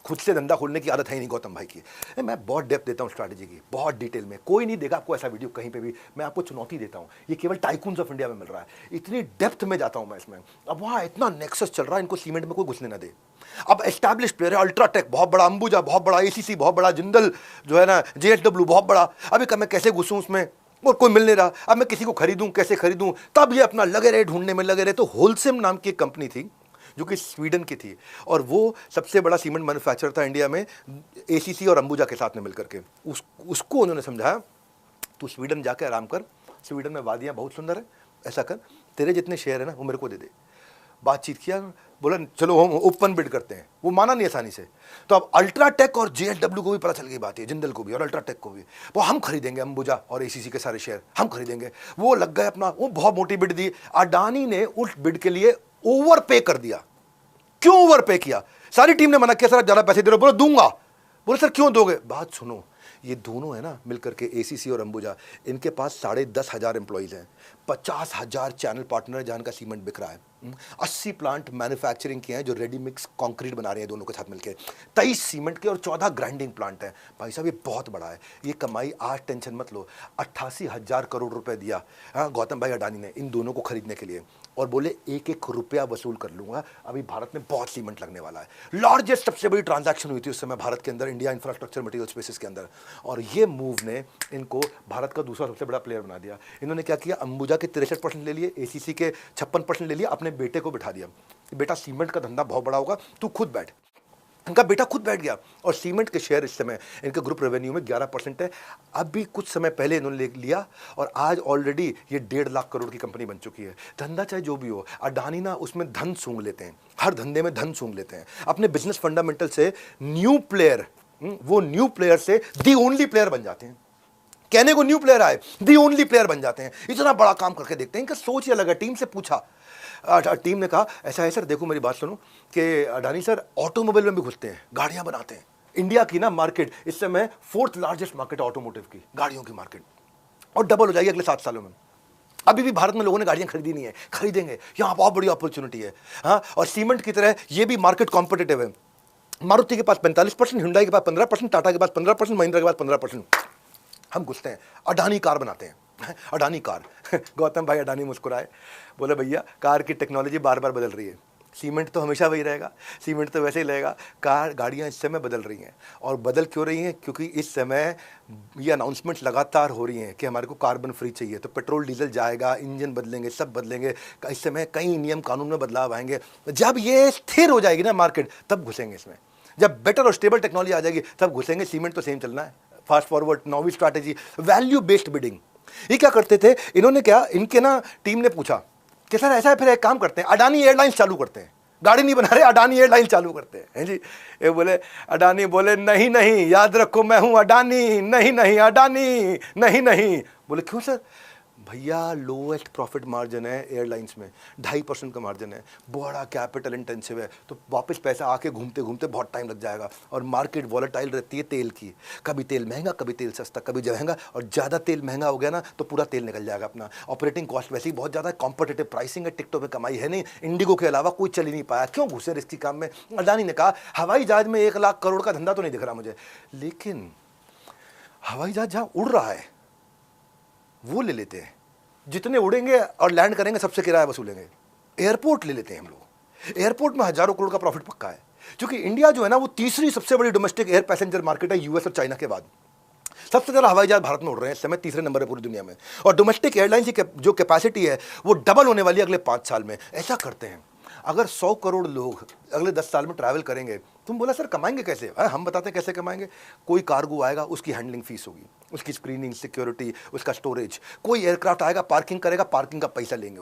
खुद से धंधा खोलने की आदत है नहीं गौतम भाई की। मैं बहुत डेप्थ देता हूँ स्ट्रैटेजी की, बहुत डिटेल में, कोई नहीं देगा आपको ऐसा वीडियो कहीं पे भी। मैं आपको चुनौती देता हूँ, ये केवल टाइकून्स ऑफ इंडिया में मिल रहा है, इतनी डेप्थ में जाता हूँ मैं इसमें। अब वहाँ इतना नेक्सस चल रहा है, इनको सीमेंट में कोई घुसने ना दे। अब एस्टैब्लिश प्लेयर है, अल्ट्राटेक बहुत बड़ा, अंबुजा बहुत बड़ा, एसीसी बहुत बड़ा, जिंदल जो है ना, जेएसडब्ल्यू बहुत बड़ा। अभी मैं कैसे घुसूँ उसमें और कोई मिल नहीं रहा, अब मैं किसी को खरीदूँ, कैसे खरीदूँ? तब ये अपना लगे रहे ढूंढने में लगे रहे। तो होलसेम नाम की एक कंपनी थी जो कि स्वीडन की थी और वो सबसे बड़ा सीमेंट मैन्युफैक्चरर था इंडिया में, एसीसी और अंबुजा के साथ में मिलकर के। उसको उन्होंने समझाया तू स्वीडन जाकर आराम कर, स्वीडन में वादियाँ बहुत सुंदर है, ऐसा कर, तेरे जितने शेयर है ना वो मेरे को दे दे। बातचीत किया, बोला चलो हम ओपन बिड करते हैं। वो माना नहीं आसानी से। तो अब अल्ट्राटेक और जेएसडब्ल्यू को भी पता चल गई बात है, जिंदल को भी और अल्ट्राटेक को भी, वो हम खरीदेंगे अंबुजा और एसीसी के सारे शेयर हम खरीदेंगे। वो लग गए अपना, वो बहुत मोटी बिड दी। अडानी ने उस बिड के लिए ओवर पे कर दिया। क्यों ओवर पे किया? सारी टीम ने मना किया, सर आप ज्यादा पैसे दे रहे हो। बोला दूंगा। बोले सर क्यों दोगे? बात सुनो, ये दोनों है ना मिलकर के एसीसी और अंबुजा, इनके पास 10,500 एम्प्लॉइज हैं, 50,000 चैनल पार्टनर है जहाँ का सीमेंट बिक रहा है, 80 प्लांट मैन्युफैक्चरिंग के हैं जो रेडी मिक्स कंक्रीट बना रहे हैं दोनों के साथ मिलकर, 23 सीमेंट के और 14 ग्राइंडिंग प्लांट हैं। भाई साहब ये बहुत बड़ा है। ये कमाई आज टेंशन मत लो, 88,000 करोड़ रुपए दिया गौतम भाई अडानी ने इन दोनों को खरीदने के लिए और बोले 1-1 रुपया वसूल कर लूंगा। अभी भारत में बहुत सीमेंट लगने वाला है। लार्जेस्ट सबसे बड़ी ट्रांजैक्शन हुई थी उस समय भारत के अंदर, इंडिया इंफ्रास्ट्रक्चर मटेरियल स्पेसिस के अंदर, और ये मूव ने इनको भारत का दूसरा सबसे बड़ा प्लेयर बना दिया। इन्होंने क्या किया, अंबुजा के 63% ले लिए, एसीसी के 56% ले लिए, अपने बेटे को बिठा दिया, बेटा सीमेंट का धंधा बहुत बड़ा होगा, तू खुद बैठ। इनका बेटा खुद बैठ गया और सीमेंट के शेयर इस समय इनके ग्रुप रेवेन्यू में 11% है। अभी कुछ समय पहले इन्होंने ले लिया और आज ऑलरेडी ये 1.5 लाख करोड़ की कंपनी बन चुकी है। धंधा चाहे जो भी हो, अडानी ना उसमें धन सूंघ लेते हैं, हर धंधे में धन सूंघ लेते हैं अपने बिजनेस फंडामेंटल से। न्यू प्लेयर, वो न्यू प्लेयर से दी ओनली प्लेयर बन जाते हैं। कहने को न्यू प्लेयर आए, दी ओनली प्लेयर बन जाते हैं। इतना बड़ा काम करके देखते हैं। इनका सोच ये लगा। टीम से पूछा, टीम ने कहा ऐसा है सर, देखो मेरी बात सुनो कि अडानी सर ऑटोमोबाइल में भी घुसते हैं, गाड़ियां बनाते हैं। इंडिया की ना मार्केट इस समय 4th लार्जेस्ट मार्केट ऑटोमोटिव की, गाड़ियों की मार्केट, और डबल हो जाएगी अगले 7 सालों में। अभी भी भारत में लोगों ने गाड़ियां खरीदी नहीं है, खरीदेंगे। यहाँ बहुत बड़ी अपॉर्चुनिटी है। हाँ, और सीमेंट की तरह ये भी मार्केट कॉम्पिटिटिव है। मारुति के पास 45%, हुंडई के पास 15%, टाटा के पास 15%, महिंद्रा के पास 15%। हम घुसते हैं, अडानी कार बनाते हैं, अडानी कार। गौतम भाई अडानी मुस्कुराए, बोले भैया कार की टेक्नोलॉजी बार बार बदल रही है, सीमेंट तो हमेशा वही रहेगा, सीमेंट तो वैसे ही रहेगा, कार गाड़ियाँ इस समय बदल रही हैं। और बदल क्यों रही हैं? क्योंकि इस समय ये अनाउंसमेंट लगातार हो रही हैं कि हमारे को कार्बन फ्री चाहिए, तो पेट्रोल डीजल जाएगा, इंजन बदलेंगे, सब बदलेंगे। इस समय कई नियम कानून में बदलाव आएंगे। जब ये स्थिर हो जाएगी ना मार्केट, तब घुसेंगे इसमें। जब बेटर और स्टेबल टेक्नोलॉजी आ जाएगी तब घुसेंगे। सीमेंट तो सेम चलना है। फास्ट फॉरवर्ड 9वीं स्ट्रैटेजी, वैल्यू बेस्ड बिडिंग। ये क्या करते थे, इन्होंने क्या, इनके ना टीम ने पूछा कि सर ऐसा है, फिर एक काम करते हैं, अडानी एयरलाइंस चालू करते हैं, गाड़ी नहीं बना रहे, अडानी एयरलाइन चालू करते हैं जी। ये बोले, अडानी बोले नहीं नहीं, याद रखो मैं हूं अडानी, नहीं नहीं अडानी, नहीं नहीं। बोले क्यों सर? भैया लोएस्ट प्रॉफिट मार्जिन है एयरलाइंस में, 2.5% का मार्जिन है, बड़ा कैपिटल इंटेंसिव है, तो वापस पैसा आके घूमते घूमते बहुत टाइम लग जाएगा, और मार्केट वॉलेटाइल रहती है तेल की, कभी तेल महंगा, कभी तेल सस्ता, कभी महंगा, और ज़्यादा तेल महंगा हो गया ना तो पूरा तेल निकल जाएगा अपना। ऑपरेटिंग कॉस्ट वैसे ही बहुत ज़्यादा, कॉम्पिटिटिव प्राइसिंग है, टिकटों में कमाई है नहीं, इंडिगो के अलावा कोई चल ही नहीं पाया, क्यों घुसे रिस्की काम में। अडानी ने कहा हवाई जहाज में 1 लाख करोड़ का धंधा तो नहीं दिख रहा मुझे, लेकिन हवाई जहाज जहाँ उड़ रहा है वो ले लेते हैं, जितने उड़ेंगे और लैंड करेंगे सबसे किराया वसूलेंगे। एयरपोर्ट ले लेते हैं हम लोग, एयरपोर्ट में हजारों करोड़ का प्रॉफिट पक्का है, क्योंकि इंडिया जो है ना वो तीसरी सबसे बड़ी डोमेस्टिक एयर पैसेंजर मार्केट है यूएस और चाइना के बाद। सबसे ज़्यादा हवाई जहाज भारत में उड़ रहे हैं इस समय, तीसरे नंबर है पूरी दुनिया में, और डोमेस्टिक एयरलाइंस की जो कैपेसिटी है वो डबल होने वाली है अगले 5 साल में। ऐसा करते हैं, अगर 100 करोड़ लोग अगले 10 साल में ट्रैवल करेंगे, तुम बोला सर कमाएंगे कैसे? हम बताते हैं कैसे कमाएंगे। कोई कार्गो आएगा, उसकी हैंडलिंग फीस होगी, उसकी स्क्रीनिंग, सिक्योरिटी, उसका स्टोरेज। कोई एयरक्राफ्ट आएगा, पार्किंग करेगा, पार्किंग का पैसा लेंगे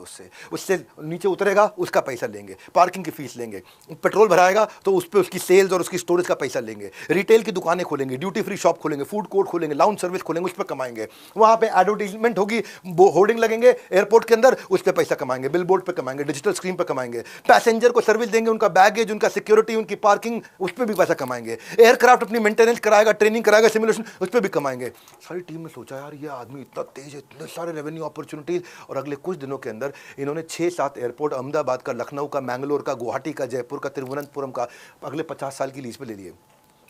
उससे नीचे उतरेगा, उसका पैसा लेंगे, पार्किंग की फीस लेंगे। पेट्रोल भराएगा तो उस पर उसकी सेल्स और उसकी स्टोरेज का पैसा लेंगे। रिटेल की दुकानें खोलेंगे, ड्यूटी फ्री शॉप खोलेंगे, फूड कोर्ट खोलेंगे, लाउंज सर्विस खोलेंगे, उस पर कमाएंगे। वहाँ पे एडवर्टीजमेंट होगी, होर्डिंग लगेंगे एयरपोर्ट के अंदर, उस पर पैसा कमाएंगे, बिल बोर्ड पर कमाएंगे, डिजिटल स्क्रीन पर कमाएंगे। पैसेंजर को सर्विस देंगे, उनका बैगेज, उनका सिक्योरिटी, उनकी पार्किंग, उस पर भी पैसा कमाएंगे। एयरक्राफ्ट अपनी मेंटेनेंस कराएगा, ट्रेनिंग कराएगा, सिमुलेशन, उस पर भी कमाएंगे। सारी टीम ने सोचा यार ये आदमी इतना तेज है, इतने सारे रेवेन्यू अपॉर्चुनिटीज, और अगले कुछ दिनों के अंदर इन्होंने 6-7 एयरपोर्ट अहमदाबाद का, लखनऊ का, मैंगलोर का, गुवाहाटी का, जयपुर का, तिरुवनंतपुरम का अगले 50 साल की लीज पे ले लिए।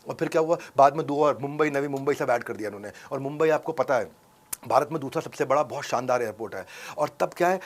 और फिर क्या हुआ, बाद में 2 और, मुंबई, नवी मुंबई सब ऐड कर दिया उन्होंने। और मुंबई आपको पता है भारत में दूसरा सबसे बड़ा बहुत शानदार एयरपोर्ट है। और तब क्या है,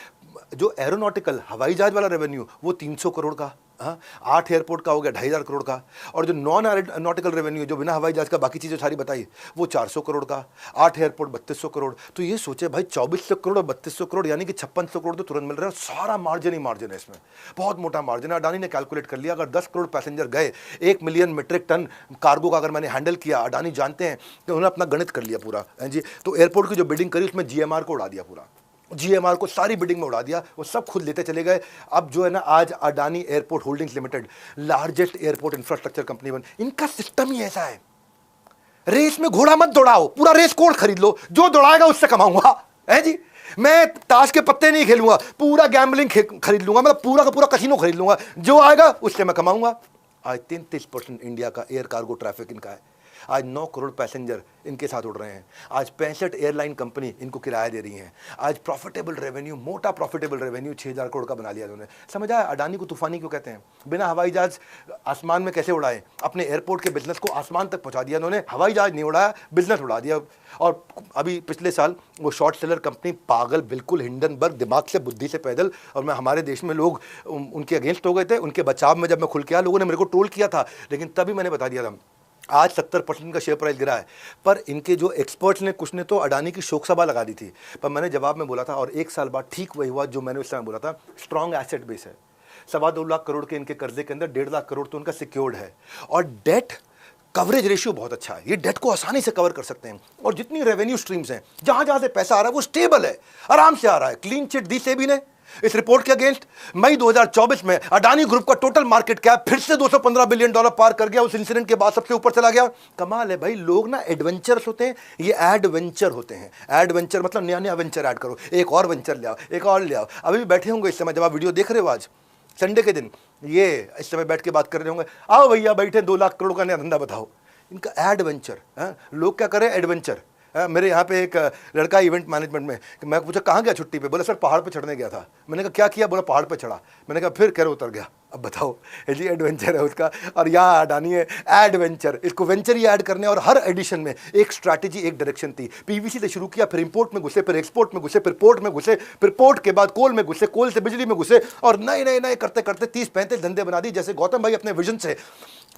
जो एरोनॉटिकल हवाई जहाज वाला रेवेन्यू वो 300 करोड़ का, 8 एयरपोर्ट का हो गया 2,500 करोड़ का, और जो नॉन एरोनॉटिकल रेवेन्यू जो बिना हवाई जहाज का बाकी चीज़ें सारी बताई वो 400 करोड़ का, 8 एयरपोर्ट 3200 करोड़। तो ये सोचे भाई 2400 करोड़ और 3200 करोड़ यानी कि 5600 करोड़ तो तुरंत मिल रहा है, सारा मार्जिन ही मार्जिन है इसमें, बहुत मोटा मार्जिन है। अडानी ने कैलकुलेट कर लिया, अगर 10 करोड़ पैसेंजर गए, 1 मिलियन मीट्रिक टन कार्गो का अगर मैंने हैंडल किया, अडानी जानते हैं कि उन्होंने अपना गणित कर लिया पूरा जी। तो एयरपोर्ट की जो बिल्डिंग करी उसमें GMR को उड़ा दिया, पूरा GMR को सारी बिल्डिंग में उड़ा दिया, वो सब खुद लेते चले गए। अब जो है ना, आज Adani airport holdings limited largest airport infrastructure company बन। इनका सिस्टम ही ऐसा है, रेस में घोड़ा मत दौड़ाओ, पूरा रेस कोर्स खरीद लो, जो दौड़ाएगा उससे कमाऊंगा, है जी। मैं ताश के पत्ते नहीं खेलूंगा, पूरा गैम्बलिंग खरीद लूंगा, मतलब पूरा का पूरा कसिनो खरीद लूंगा, जो आएगा उससे मैं कमाऊंगा। आज 33% इंडिया का एयर कार्गो ट्रैफिक इनका है। आज 9 करोड़ पैसेंजर इनके साथ उड़ रहे हैं। आज 65 एयरलाइन कंपनी इनको किराया दे रही हैं। आज प्रॉफिटेबल रेवेन्यू, मोटा प्रॉफिटेबल रेवेन्यू 6000 करोड़ का बना लिया उन्होंने। समझ आया अडानी को तूफानी क्यों कहते हैं? बिना हवाई जहाज आसमान में कैसे उड़ाए, अपने एयरपोर्ट के बिजनेस को आसमान तक पहुंचा दिया उन्होंने। हवाई जहाज नहीं उड़ाया, बिजनेस उड़ा दिया। और अभी पिछले साल वो शॉर्ट सेलर कंपनी, पागल बिल्कुल, हिंडनबर्ग, दिमाग से बुद्धि से पैदल, और मैं हमारे देश में लोग उनके अगेंस्ट हो गए थे। उनके बचाव में जब मैं खुल के आया, लोगों ने मेरे को ट्रोल किया था, लेकिन तभी मैंने बता दिया था। आज 70% का शेयर प्राइस गिरा है, पर इनके जो एक्सपर्ट्स ने, कुछ ने तो अडानी की शोक सभा लगा दी थी, पर मैंने जवाब में बोला था, और 1 साल बाद ठीक वही हुआ जो मैंने उस समय बोला था। स्ट्रॉन्ग एसेट बेस है, 2.25 लाख करोड़ के इनके कर्जे के अंदर 1.5 लाख करोड़ तो उनका सिक्योर्ड है, और डेट कवरेज रेशियो बहुत अच्छा है। ये डेट को आसानी से कवर कर सकते हैं, और जितनी रेवेन्यू स्ट्रीम्स हैं, जहां जहां से पैसा आ रहा है वो स्टेबल है, आराम से आ रहा है। क्लीन चिट दी सेबी ने इस रिपोर्ट के अगेंस्ट। मई 2024 में अडानी ग्रुप का टोटल मार्केट कैप फिर से $215 बिलियन पार कर गया। उस इंसिडेंट के बाद सबसे ऊपर चला गया। कमाल है भाई, लोग ना एडवेंचर्स होते हैं, ये एडवेंचर होते हैं। एडवेंचर मतलब नया नया वेंचर ऐड करो, एक और वेंचर ले आओ, एक और ले आओ। अभी भी बैठे होंगे इस समय, जब आप वीडियो देख रहे हो आज संडे के दिन, ये इस समय बैठ के बात कर रहे होंगे, आओ भैया बैठे 2 लाख करोड़ का नया धंधा बताओ। इनका एडवेंचर, लोग क्या करें, एडवेंचर। मेरे यहाँ पे एक लड़का इवेंट मैनेजमेंट में, मैं पूछा कहाँ गया छुट्टी पे, बोला सर पहाड़ पे चढ़ने गया था। मैंने कहा क्या किया, बोला पहाड़ पे चढ़ा। मैंने कहा फिर कह रहे उतर गया। अब बताओ, जी एडवेंचर है उसका। और यहाँ अडानी है एडवेंचर, इसको वेंचर ही ऐड करने, और हर एडिशन में एक स्ट्रैटेजी, एक डायरेक्शन थी। पीवीसी से शुरू किया, फिर इंपोर्ट में घुसे, फिर एक्सपोर्ट में घुसे, फिर पोर्ट में घुसे, फिर पोर्ट के बाद कोल में घुसे, कोल से बिजली में घुसे, और नए नए नए करते करते 30-35 धंधे बना दी। जैसे गौतम भाई अपने विजन से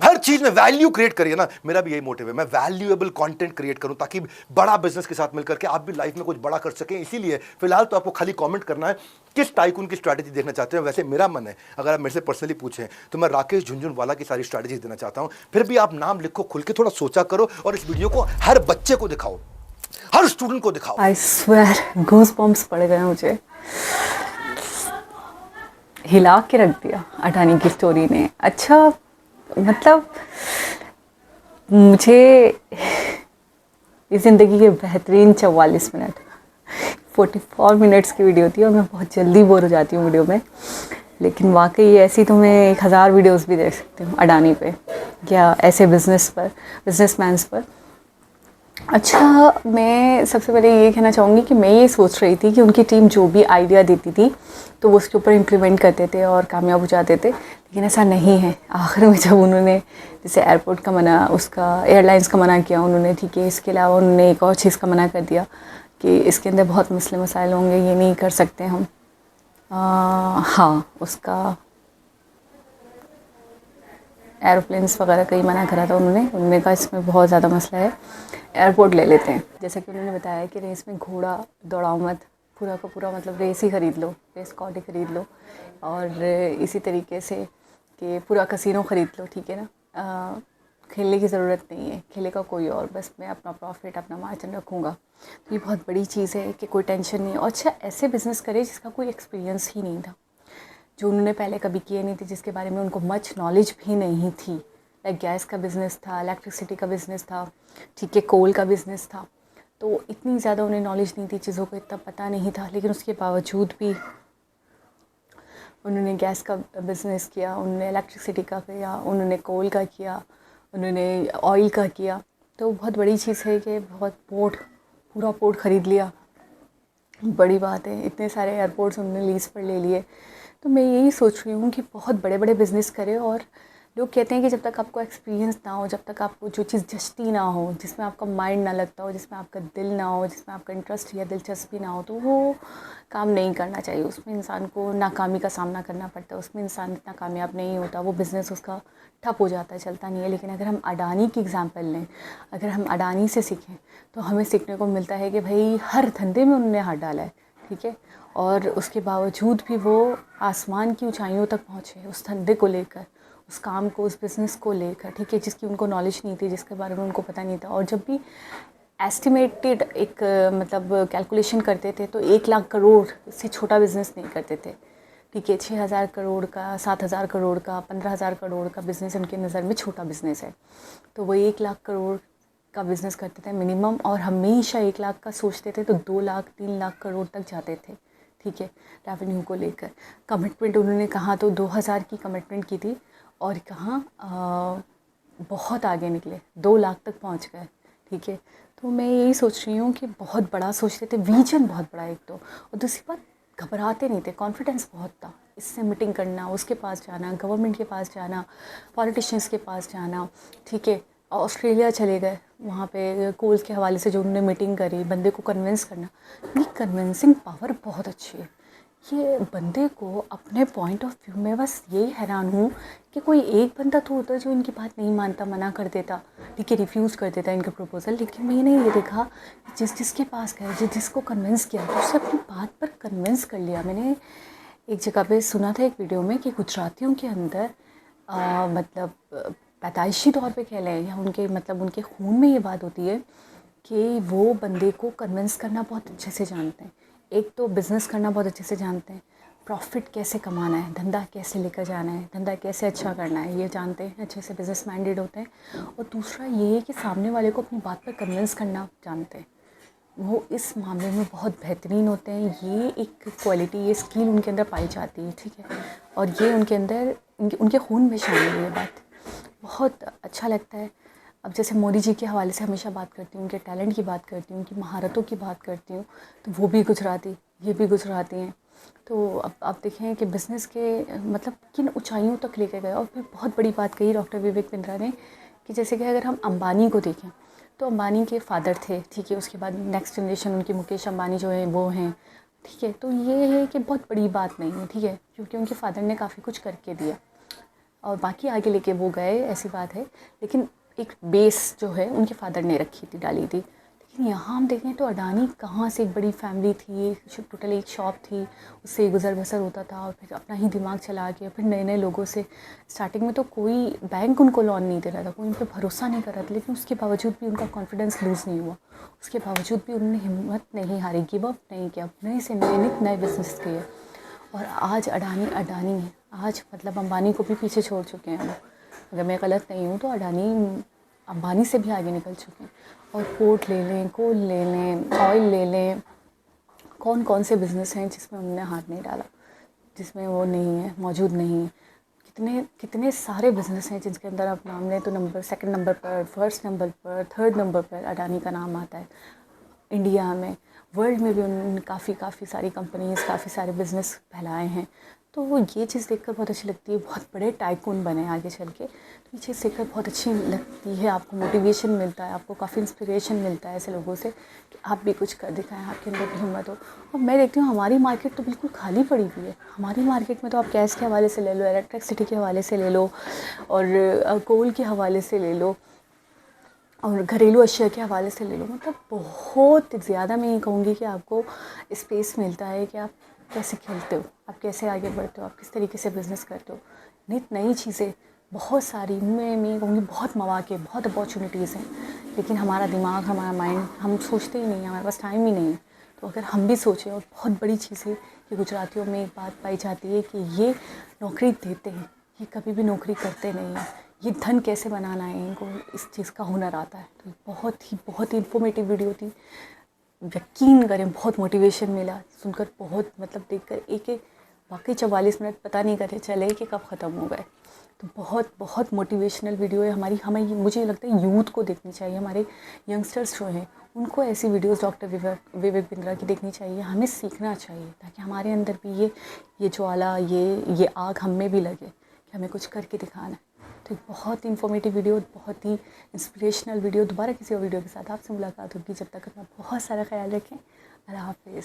हर चीज में वैल्यू क्रिएट करिए ना, मेरा भी यही मोटिव है, मैं वैल्यूएबल कंटेंट क्रिएट करूं ताकि बड़ा बिजनेस के साथ मिलकर के आप भी लाइफ में कुछ बड़ा कर सकें। इसीलिए फिलहाल तो आपको खाली कमेंट करना है किस टाइकून की स्ट्रैटेजी देखना चाहते हैं। वैसे मेरा मन है, अगर आप मेरे से पर्सनली पूछें तो मैं राकेश झुनझुनवाला की सारी स्ट्रैटेजी देना चाहता हूं। फिर भी आप नाम लिखो, खुल के थोड़ा सोचा करो, और इस वीडियो को हर बच्चे को दिखाओ। हर स्टूडेंट को दिखाओ। आई स्वेयर गूज बम्स पड़ गए मुझे, हिला के रख दिया अडानी की स्टोरी ने। अच्छा मतलब मुझे इस ज़िंदगी के बेहतरीन 44 मिनट 44 मिनट्स की वीडियो थी और मैं बहुत जल्दी बोर हो जाती हूँ वीडियो में, लेकिन वाकई ऐसी तो मैं 1000 वीडियोस भी देख सकती हूँ अडानी पे या ऐसे बिजनेसमैन्स पर। अच्छा मैं सबसे पहले ये कहना चाहूँगी कि मैं ये सोच रही थी कि उनकी टीम जो भी आइडिया देती थी तो वो उसके ऊपर इम्प्लीमेंट करते थे और कामयाब हो जाते थे, लेकिन ऐसा नहीं है। आखिर में जब उन्होंने जैसे एयरपोर्ट का मना, उसका एयरलाइंस का मना किया उन्होंने, ठीक है, इसके अलावा उन्होंने एक और चीज़ का मना कर दिया कि इसके अंदर बहुत मसले मसाइल होंगे, ये नहीं कर सकते हम। हाँ, उसका एरोप्लेन्स वगैरह का ही मना करा था उन्होंने कहा इसमें बहुत ज़्यादा मसला है, एयरपोर्ट ले लेते हैं। जैसा कि उन्होंने बताया कि रेस में घोड़ा दौड़ाओ मत, पूरा का पूरा मतलब रेस ही ख़रीद लो, रेस कॉर्ड ही ख़रीद लो, और इसी तरीके से कि पूरा कसिनो ख़रीद लो, ठीक है ना। खेलने की ज़रूरत नहीं है, खेलेगा कोई और, बस मैं अपना प्रॉफिट अपना मार्जिन रखूँगा। तो ये बहुत बड़ी चीज़ है कि कोई टेंशन नहीं है। और अच्छा ऐसे बिज़नेस करे जिसका कोई एक्सपीरियंस ही नहीं था, जो उन्होंने पहले कभी किए नहीं थे, जिसके बारे में उनको मच नॉलेज भी नहीं थी। लाइक गैस का बिज़नेस था, इलेक्ट्रिसिटी का बिज़नेस था, ठीक है, कोल का बिज़नेस था, तो इतनी ज़्यादा उन्हें नॉलेज नहीं थी, चीज़ों को इतना पता नहीं था, लेकिन उसके बावजूद भी उन्होंने गैस का बिज़नेस किया, उन्होंने इलेक्ट्रिसिटी का किया, उन्होंने कोल का किया, उन्होंने ऑयल का किया। तो बहुत बड़ी चीज़ है कि बहुत पूरा पोर्ट ख़रीद लिया, बड़ी बात है। इतने सारे एयरपोर्ट्स उन्होंने लीज़ पर ले लिए। तो मैं यही सोच रही हूँ कि बहुत बड़े बड़े बिज़नेस करें। और लोग कहते हैं कि जब तक आपको एक्सपीरियंस ना हो, जब तक आपको जो चीज़ जचती ना हो, जिसमें आपका माइंड ना लगता हो, जिसमें आपका दिल ना हो, जिसमें आपका इंटरेस्ट या दिलचस्पी ना हो, तो वो काम नहीं करना चाहिए। उसमें इंसान को नाकामी का सामना करना पड़ता है, उसमें इंसान इतना कामयाब नहीं होता, वो बिज़नेस उसका ठप हो जाता है, चलता नहीं है। लेकिन अगर हम अडानी की एग्ज़ाम्पल लें, अगर हम अडानी से सीखें, तो हमें सीखने को मिलता है कि भाई हर धंधे में उन्होंने हाथ डाला है, ठीक है, और उसके बावजूद भी वो आसमान की ऊंचाइयों तक पहुँचे उस धंधे को लेकर, उस काम को, उस बिज़नेस को लेकर, ठीक है, जिसकी उनको नॉलेज नहीं थी, जिसके बारे में उनको पता नहीं था। और जब भी एस्टिमेटेड एक मतलब कैलकुलेशन करते थे तो 1 लाख करोड़ से छोटा बिज़नेस नहीं करते थे, ठीक है। 6000 करोड़ का, 7000 करोड़ का, 15000 करोड़ का बिज़नेस उनके नज़र में छोटा बिज़नेस है, तो वो 1 लाख करोड़ का बिज़नेस करते थे मिनिमम, और हमेशा 1 लाख का सोचते थे तो 2 लाख 3 लाख करोड़ तक जाते थे, ठीक है, रेवेन्यू को लेकर। कमिटमेंट उन्होंने कहा तो 2000 की कमिटमेंट की थी, और कहाँ बहुत आगे निकले, 2 लाख तक पहुंच गए, ठीक है। तो मैं यही सोच रही हूँ कि बहुत बड़ा सोचते थे, विजन बहुत बड़ा एक तो, और दूसरी बात घबराते नहीं थे, कॉन्फिडेंस बहुत था। इससे मीटिंग करना, उसके पास जाना, गवर्नमेंट के पास जाना, पॉलिटिशियंस के पास जाना, ठीक है। ऑस्ट्रेलिया चले गए, वहाँ पे कोल के हवाले से जो उन्होंने मीटिंग करी, बंदे को कन्विंस करना, ये कन्विंसिंग पावर बहुत अच्छी है। ये बंदे को अपने पॉइंट ऑफ व्यू में, बस ये हैरान हूँ कि कोई एक बंदा तो होता जो इनकी बात नहीं मानता, मना कर देता, ठीक है, रिफ्यूज़ कर देता इनका प्रपोज़ल। लेकिन मैंने ये देखा कि जिसके पास गए, जिसको कन्विंस किया, तो उससे अपनी बात पर कन्विंस कर लिया। मैंने एक जगह पे सुना था एक वीडियो में कि गुजरातियों के अंदर मतलब पैदाइशी तौर पे कह लें या उनके मतलब उनके खून में ये बात होती है कि वो बंदे को कन्विंस करना बहुत अच्छे से जानते हैं। एक तो बिज़नेस करना बहुत अच्छे से जानते हैं, प्रॉफिट कैसे कमाना है, धंधा कैसे लेकर जाना है, धंधा कैसे अच्छा करना है, ये जानते हैं, अच्छे से बिज़नेस माइंडेड होते हैं। और दूसरा ये है कि सामने वाले को अपनी बात पर कन्विंस करना जानते हैं, वो इस मामले में बहुत बेहतरीन होते हैं। ये एक क्वालिटी, ये स्किल उनके अंदर पाई जाती है, ठीक है, और ये उनके अंदर उनके खून में शामिल है। ये बात बहुत अच्छा लगता है। अब जैसे मोदी जी के हवाले से हमेशा बात करती हूँ, उनके टैलेंट की बात करती हूँ, उनकी महारतों की बात करती हूँ, तो वो भी गुजराती, ये भी गुजराती हैं। तो अब आप देखें कि बिज़नेस के मतलब किन ऊंचाइयों तक लेके गए। और फिर बहुत बड़ी बात कही डॉक्टर विवेक बिंद्रा ने कि जैसे कि अगर हम अंबानी को देखें तो अंबानी के फादर थे, ठीक है, उसके बाद नेक्स्ट जनरेशन उनकी मुकेश अंबानी जो है वो हैं, ठीक है। तो ये है कि बहुत बड़ी बात नहीं है, ठीक है, क्योंकि उनके फादर ने काफ़ी कुछ करके दिया और बाकी आगे लेके वो गए, ऐसी बात है। लेकिन एक बेस जो है उनके फादर ने रखी थी, डाली थी, लेकिन यहाँ हम देखें तो अडानी कहाँ से एक बड़ी फैमिली थी, टोटल एक शॉप थी, उससे गुजर बसर होता था और फिर अपना ही दिमाग चला के फिर नए नए लोगों से। स्टार्टिंग में तो कोई बैंक उनको लोन नहीं दे रहा था, कोई उन पर भरोसा नहीं कर रहा था, लेकिन उसके बावजूद भी उनका कॉन्फिडेंस लूज़ नहीं हुआ, उसके बावजूद भी उन्होंने हिम्मत नहीं हारी, गिव अप नहीं किया, नए से नए बिजनेस किए और आज अडानी है। आज मतलब अंबानी को भी पीछे छोड़ चुके हैं वो, अगर मैं गलत नहीं हूँ तो अडानी अंबानी से भी आगे निकल चुके हैं। और पोर्ट ले लें, कोल ले लें, ऑयल ले लें, कौन कौन से बिज़नेस हैं जिसमें उन्होंने हाथ नहीं डाला, जिसमें वो नहीं है, मौजूद नहीं है। कितने सारे बिज़नेस हैं जिनके अंदर आप नाम लें तो सेकंड नंबर पर, फर्स्ट नंबर पर, थर्ड नंबर पर अडानी का नाम आता है। इंडिया में, वर्ल्ड में भी उन्होंने काफ़ी सारी कंपनीज़, काफ़ी सारे बिज़नेस फैलाए हैं। तो वो ये चीज़ देखकर बहुत अच्छी लगती है, बहुत बड़े टाइकून बने आगे चल के, तो ये चीज़ देखकर बहुत अच्छी लगती है। आपको मोटिवेशन मिलता है, आपको काफ़ी इंस्पिरेशन मिलता है ऐसे लोगों से कि आप भी कुछ कर दिखाएं, आपके अंदर भी हिम्मत हो। और मैं देखती हूँ हमारी मार्केट तो बिल्कुल खाली पड़ी हुई है। हमारी मार्केट में तो आप गैस के हवाले से ले लो, इलेक्ट्रिसिटी के हवाले से ले लो और कोल के हवाले से ले लो और घरेलू अशिया के हवाले से ले लो, मतलब बहुत ज़्यादा मैं ये कहूँगी कि आपको स्पेस मिलता है कि आप कैसे खेलते हो, आप कैसे आगे बढ़ते हो, आप किस तरीके से बिज़नेस करते हो। नित नई चीज़ें बहुत सारी, मैं कहूँगी बहुत मौके, बहुत अपॉर्चुनिटीज़ हैं, लेकिन हमारा दिमाग, हमारा माइंड, हम सोचते ही नहीं हैं, हमारे पास टाइम ही नहीं है। तो अगर हम भी सोचें, और बहुत बड़ी चीज़ है कि गुजरातियों में एक बात पाई जाती है कि ये नौकरी देते हैं, ये कभी भी नौकरी करते नहीं हैं, ये धन कैसे बनाना है इनको इस चीज़ का हुनर आता है। तो बहुत ही इन्फॉर्मेटिव वीडियो थी, यकीन करें बहुत मोटिवेशन मिला सुनकर, बहुत मतलब देखकर एक वाकई 44 मिनट पता नहीं करे चले कि कब ख़त्म हो गए। तो बहुत मोटिवेशनल वीडियो है। हमें मुझे लगता है यूथ को देखनी चाहिए, हमारे यंगस्टर्स जो हैं उनको ऐसी वीडियोस डॉक्टर विवेक बिंद्रा की देखनी चाहिए, हमें सीखना चाहिए ताकि हमारे अंदर भी ये ज्वाला, ये आग हम में भी लगे कि हमें कुछ करके दिखाना है। तो बहुत ही इन्फॉर्मेटिव वीडियो, बहुत ही इंस्पिरेशनल वीडियो। दोबारा किसी और वीडियो के साथ आपसे मुलाकात होगी, जब तक अपना बहुत सारा ख्याल रखें। अल्लाह हाफ़िज़।